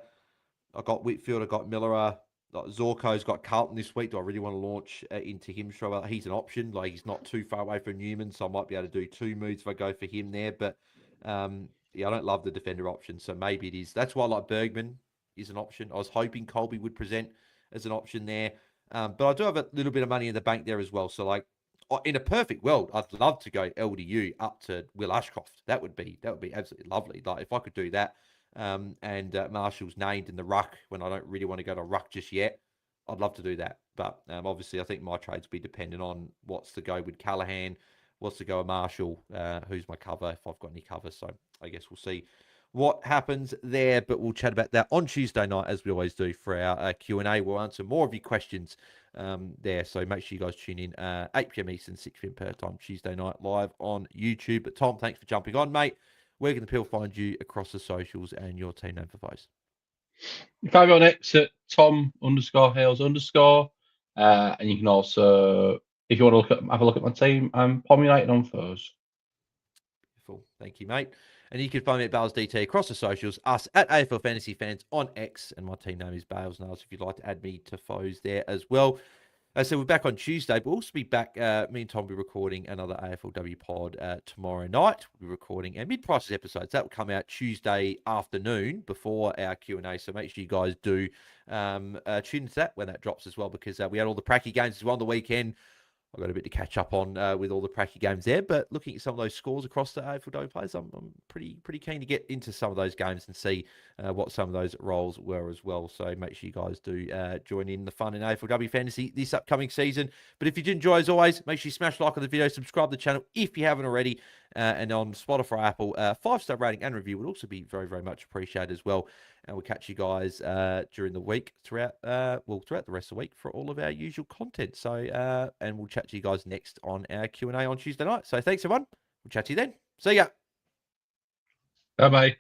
I got Whitfield, I got Miller. Like Zorko's got Carlton this week. Do I really want to launch into him? Sure, he's an option. Like he's not too far away from Newman, so I might be able to do 2 moves if I go for him there. But yeah, I don't love the defender option, so maybe it is. That's why I like Bergman is an option. I was hoping Colby would present as an option there, but I do have a little bit of money in the bank there as well. So like in a perfect world, I'd love to go LDU up to Will Ashcroft. That would be absolutely lovely. Like if I could do that. And Marshall's named in the ruck when I don't really want to go to ruck just yet. I'd love to do that. But obviously, I think my trades will be dependent on what's to go with Callahan, what's to go with Marshall, who's my cover, if I've got any cover. So I guess we'll see what happens there. But we'll chat about that on Tuesday night, as we always do for our Q&A. We'll answer more of your questions there. So make sure you guys tune in 8 p.m. Eastern, 6 p.m. per time, Tuesday night, live on YouTube. But Tom, thanks for jumping on, mate. Where can the people find you across the socials and your team name for foes?
You can find me on X at Tom_Hales_. And you can also, if you want to have a look at my team, I'm Pom United on foes.
Beautiful. Thank you, mate. And you can find me at BAILSDT across the socials, us at AFL Fantasy Fans on X, and my team name is Bales Nails if you'd like to add me to foes there as well. So we're back on Tuesday, but we'll also be back. Me and Tom will be recording another AFLW pod tomorrow night. We'll be recording our mid-prices episodes. That will come out Tuesday afternoon before our Q&A. So make sure you guys do tune into that when that drops as well, because we had all the pracky games as well on the weekend. I've got a bit to catch up on with all the pracky games there, but looking at some of those scores across the AFLW players, I'm pretty keen to get into some of those games and see what some of those roles were as well. So make sure you guys do join in the fun in AFLW Fantasy this upcoming season. But if you did enjoy, as always, make sure you smash like on the video, subscribe to the channel if you haven't already, and on Spotify, Apple, 5-star rating and review would also be very, very much appreciated as well. And we'll catch you guys during the week throughout the rest of the week for all of our usual content. So, and we'll chat to you guys next on our Q&A on Tuesday night. So thanks, everyone. We'll chat to you then. See ya.
Bye-bye.